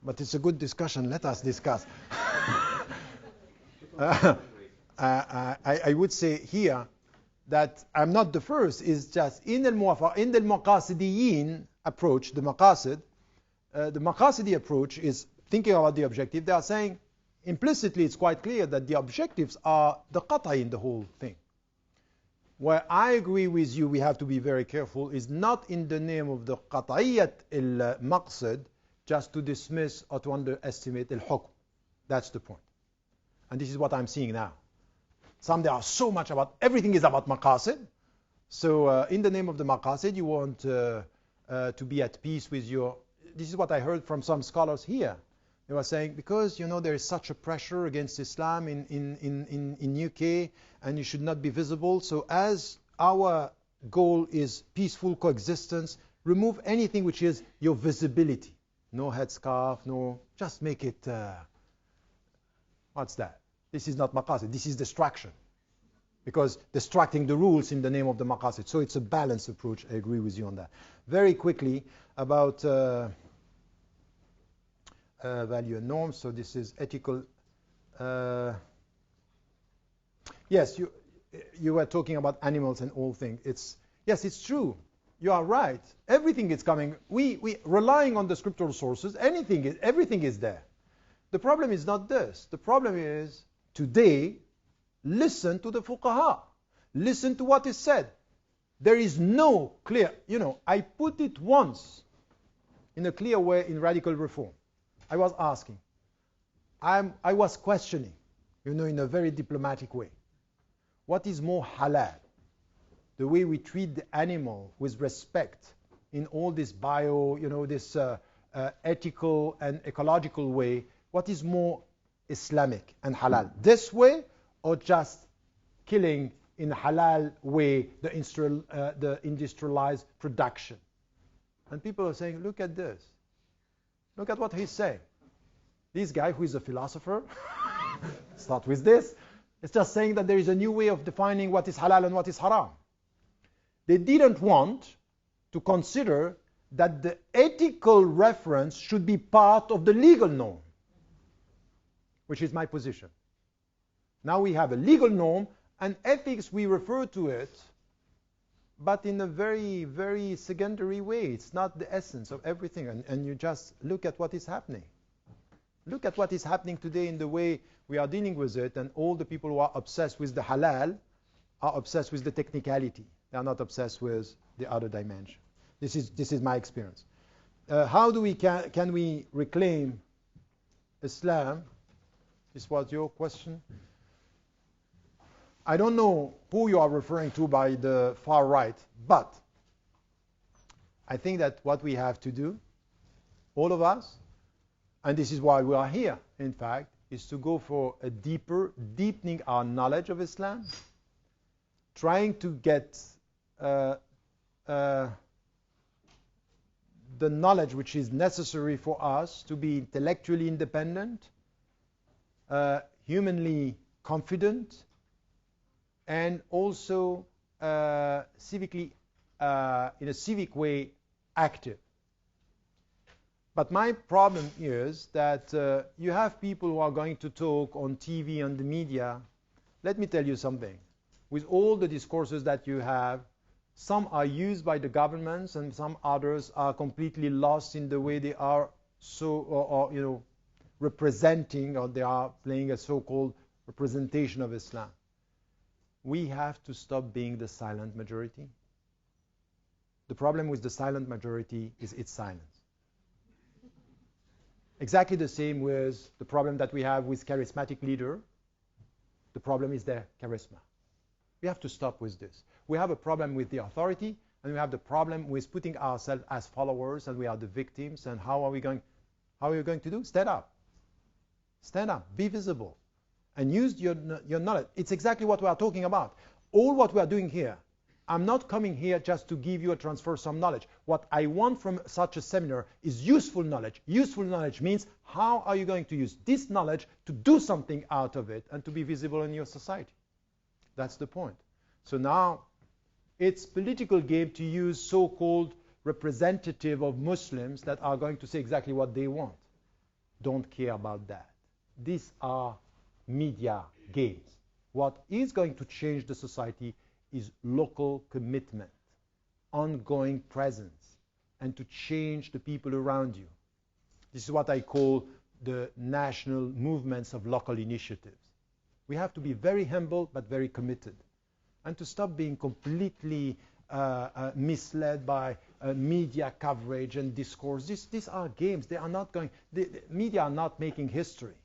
S1: But it's a good discussion. Let us discuss. I would say here that I'm not the first. Is just in the maqasidiyin approach, the maqasidi approach is thinking about the objective. They are saying implicitly it's quite clear that the objectives are the qat'i in the whole thing. Where I agree with you, we have to be very careful, is not in the name of the qat'iyyat al-maqsid just to dismiss or to underestimate al-hukm. That's the point. And this is what I'm seeing now. Some there are so much about, everything is about maqasid. So in the name of the maqasid, you want to be at peace with your... This is what I heard from some scholars here. They were saying, because, there is such a pressure against Islam in UK, and you should not be visible. So as our goal is peaceful coexistence, remove anything which is your visibility. No headscarf, no... Just make it... what's that? This is not maqasid. This is distraction. Because distracting the rules in the name of the maqasid. So it's a balanced approach. I agree with you on that. Very quickly about value and norms. So this is ethical. Yes, you were talking about animals and all things. Yes, it's true You are right. Everything is coming. We relying on the scriptural sources. Everything is there. The problem is not this. The problem is today, listen to the fuqaha. Listen to what is said. There is no clear, I put it once in a clear way in radical reform. I was asking. I was questioning, in a very diplomatic way. What is more halal? The way we treat the animal with respect in all this this ethical and ecological way. What is more Islamic and halal? This way or just killing in a halal way the industrialized production? And people are saying, look at this. Look at what he's saying. This guy who is a philosopher, start with this, is just saying that there is a new way of defining what is halal and what is haram. They didn't want to consider that the ethical reference should be part of the legal norm, which is my position. Now we have a legal norm, and ethics, we refer to it, but in a very, very secondary way. It's not the essence of everything. And you just look at what is happening. Look at what is happening today in the way we are dealing with it, and all the people who are obsessed with the halal are obsessed with the technicality. They are not obsessed with the other dimension. This is my experience. How do can we reclaim Islam? This was your question. I don't know who you are referring to by the far right, but I think that what we have to do, all of us, and this is why we are here, in fact, is to go for a deepening our knowledge of Islam, trying to get the knowledge which is necessary for us to be intellectually independent, humanly confident, and also civically, in a civic way, active. But my problem is that you have people who are going to talk on TV and the media. Let me tell you something. With all the discourses that you have, some are used by the governments and some others are completely lost in the way they are representing, or they are playing a so-called representation of Islam. We have to stop being the silent majority. The problem with the silent majority is its silence. Exactly the same with the problem that we have with charismatic leader. The problem is their charisma. We have to stop with this. We have a problem with the authority, and we have the problem with putting ourselves as followers, and we are the victims. And how are we going to do? Stand up. Stand up. Be visible. And use your knowledge. It's exactly what we are talking about. All what we are doing here. I'm not coming here just to give you a transfer some knowledge. What I want from such a seminar is useful knowledge. Useful knowledge means how are you going to use this knowledge to do something out of it and to be visible in your society. That's the point. So now it's political game to use so-called representative of Muslims that are going to say exactly what they want. Don't care about that. These are media games. What is going to change the society is local commitment, ongoing presence, and to change the people around you. This is what I call the national movements of local initiatives. We have to be very humble but very committed, and to stop being completely misled by media coverage and discourse. These are games. They are not going. The media are not making history.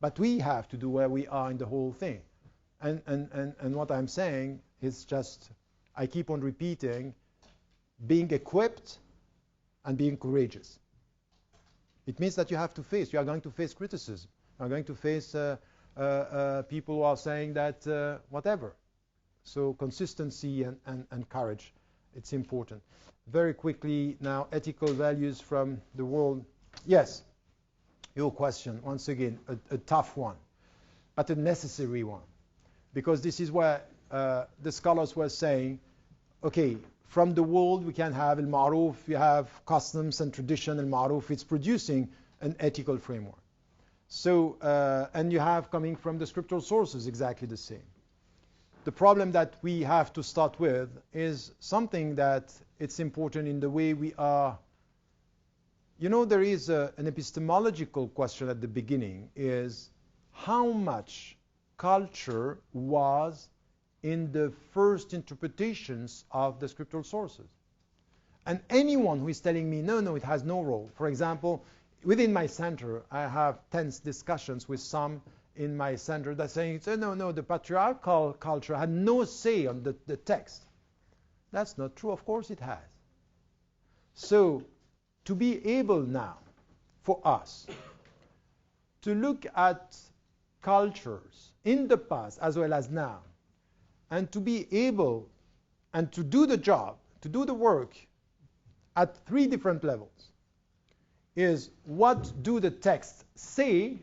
S1: But we have to do where we are in the whole thing. And what I'm saying is just, I keep on repeating, being equipped and being courageous. It means that you have to face, you are going to face criticism. You are going to face people who are saying that whatever. So consistency and courage, it's important. Very quickly now, ethical values from the world. Yes, your question, once again, a tough one, but a necessary one. Because this is where the scholars were saying, okay, from the world we can have al-ma'ruf, we have customs and tradition, al-ma'ruf, it's producing an ethical framework. So, and you have coming from the scriptural sources exactly the same. the problem that we have to start with is something that it's important in the way we are. You know, there is an epistemological question at the beginning, is how much culture was in the first interpretations of the scriptural sources. And anyone who is telling me, no, it has no role. For example, within my center, I have tense discussions with some in my center that saying, no, the patriarchal culture had no say on the text. That's not true. Of course it has. So, to be able now, for us, to look at cultures in the past as well as now, and to be able and to do the job, to do the work at three different levels, is what do the texts say,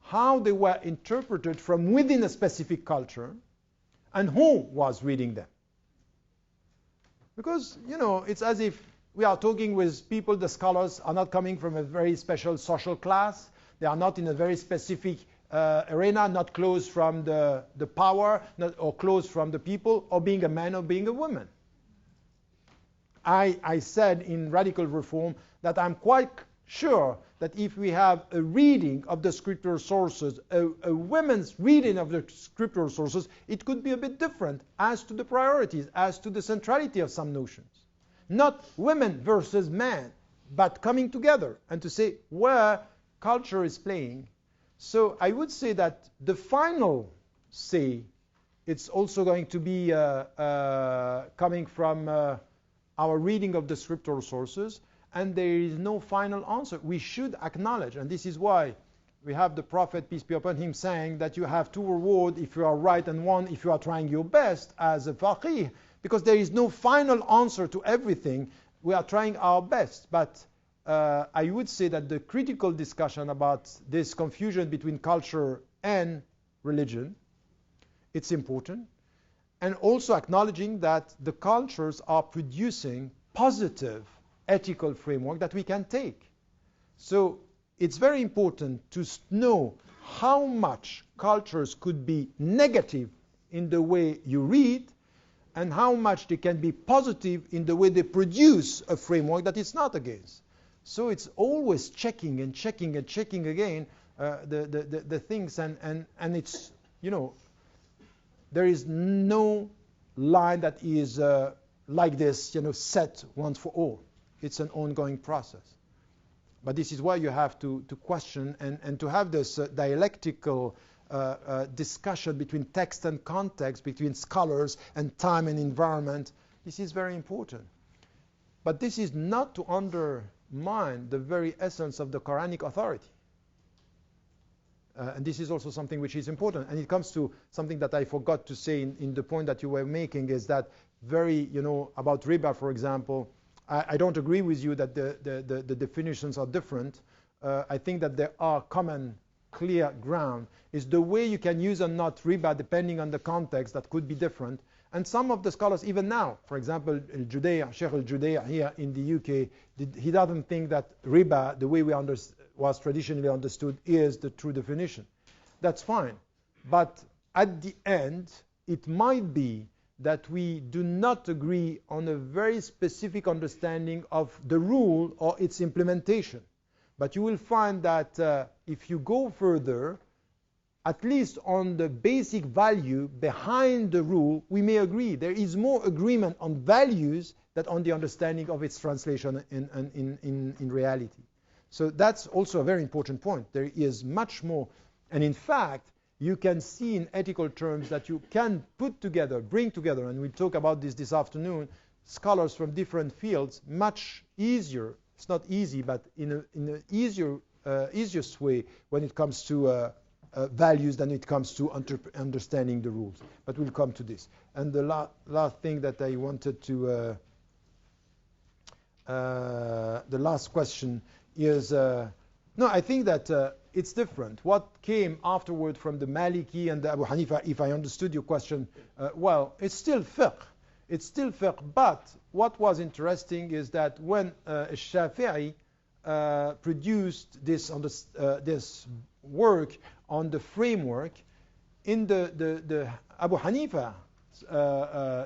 S1: how they were interpreted from within a specific culture, and who was reading them. Because, it's as if we are talking with people, the scholars are not coming from a very special social class, they are not in a very specific arena, not close from the power, or close from the people, or being a man or being a woman. I said in Radical Reform that I'm quite sure that if we have a reading of the scriptural sources, a women's reading of the scriptural sources, it could be a bit different as to the priorities, as to the centrality of some notions. Not women versus men, but coming together and to say where culture is playing. So I would say that the final say, it's also going to be coming from our reading of the scriptural sources, and there is no final answer. We should acknowledge, and this is why we have the Prophet, peace be upon him, saying that you have two rewards if you are right and one if you are trying your best as a faqih, because there is no final answer to everything. We are trying our best, but I would say that the critical discussion about this confusion between culture and religion, it's important. And also acknowledging that the cultures are producing positive ethical framework that we can take. So it's very important to know how much cultures could be negative in the way you read and how much they can be positive in the way they produce a framework that it's not against. So it's always checking and checking and checking again the things, and it's, there is no line that is like this, set once for all. It's an ongoing process. But this is why you have to question and to have this dialectical discussion between text and context, between scholars and time and environment. This is very important. But this is not to undermine the very essence of the Quranic authority. And this is also something which is important. And it comes to something that I forgot to say in the point that you were making, is that about riba, for example, I don't agree with you that the definitions are different. I think that there are common, clear ground. Is the way you can use or not riba depending on the context that could be different. And some of the scholars, even now, for example, Sheikh al-Judayah here in the UK, he doesn't think that riba, the way was traditionally understood, is the true definition. That's fine. But at the end, it might be that we do not agree on a very specific understanding of the rule or its implementation. But you will find that if you go further, at least on the basic value behind the rule, we may agree. There is more agreement on values than on the understanding of its translation in reality. So that's also a very important point. There is much more. And in fact, you can see in ethical terms that you can put together, bring together, and we'll talk about this afternoon, scholars from different fields much easier. It's not easy, but in an easiest way when it comes to values than it comes to understanding the rules. But we'll come to this. And the last thing that I wanted to, the last question is, no, I think that it's different. What came afterward from the Maliki and the Abu Hanifa, if I understood your question well, it's still fiqh. It's still fiqh, but what was interesting is that when Shafi'i produced this work on the framework, in the Abu Hanifa,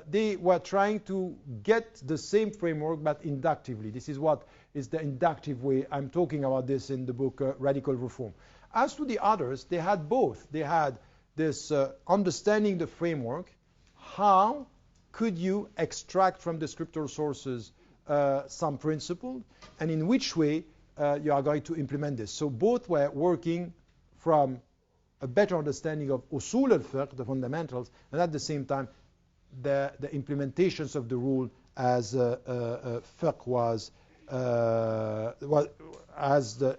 S1: they were trying to get the same framework but inductively. This is what is the inductive way. I'm talking about this in the book Radical Reform. As to the others, they had both. They had this understanding the framework. How could you extract from the scriptural sources some principle, and in which way you are going to implement this? So both were working from a better understanding of usul al-fiqh, the fundamentals, and at the same time the implementations of the rule as fiqh was,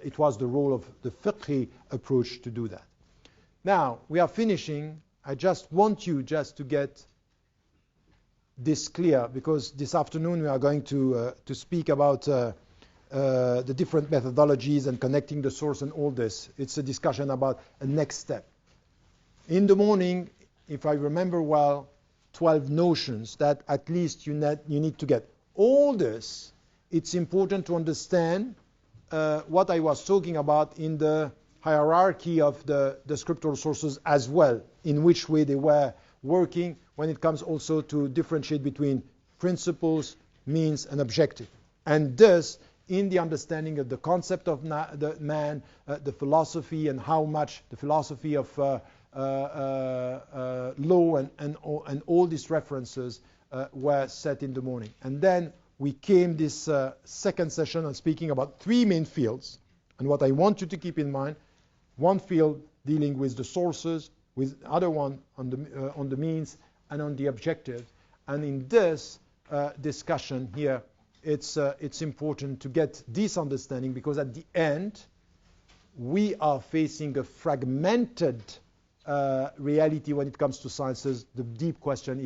S1: it was the role of the fiqhi approach to do that. Now, we are finishing. I just want you just to get this clear, because this afternoon we are going to speak about the different methodologies and connecting the source and all this. It's a discussion about a next step. In the morning, if I remember well, 12 notions that at least you need to get. All this, it's important to understand what I was talking about in the hierarchy of the scriptural sources as well, in which way they were working when it comes also to differentiate between principles, means, and objective. And thus, in the understanding of the concept of the man, the philosophy, and how much the philosophy of law and all these references were set in the morning. And then we came this second session on speaking about three main fields. And what I want you to keep in mind, one field dealing with the sources, with other one on the means and on the objective. And in this discussion here, it's important to get this understanding, because at the end we are facing a fragmented reality when it comes to sciences. The deep question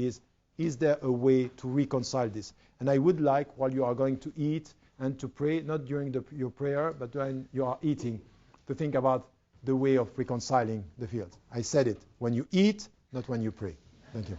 S1: is there a way to reconcile this? And I would like, while you are going to eat and to pray, not during your prayer, but when you are eating, to think about the way of reconciling the field. I said it, when you eat, not when you pray. Thank you.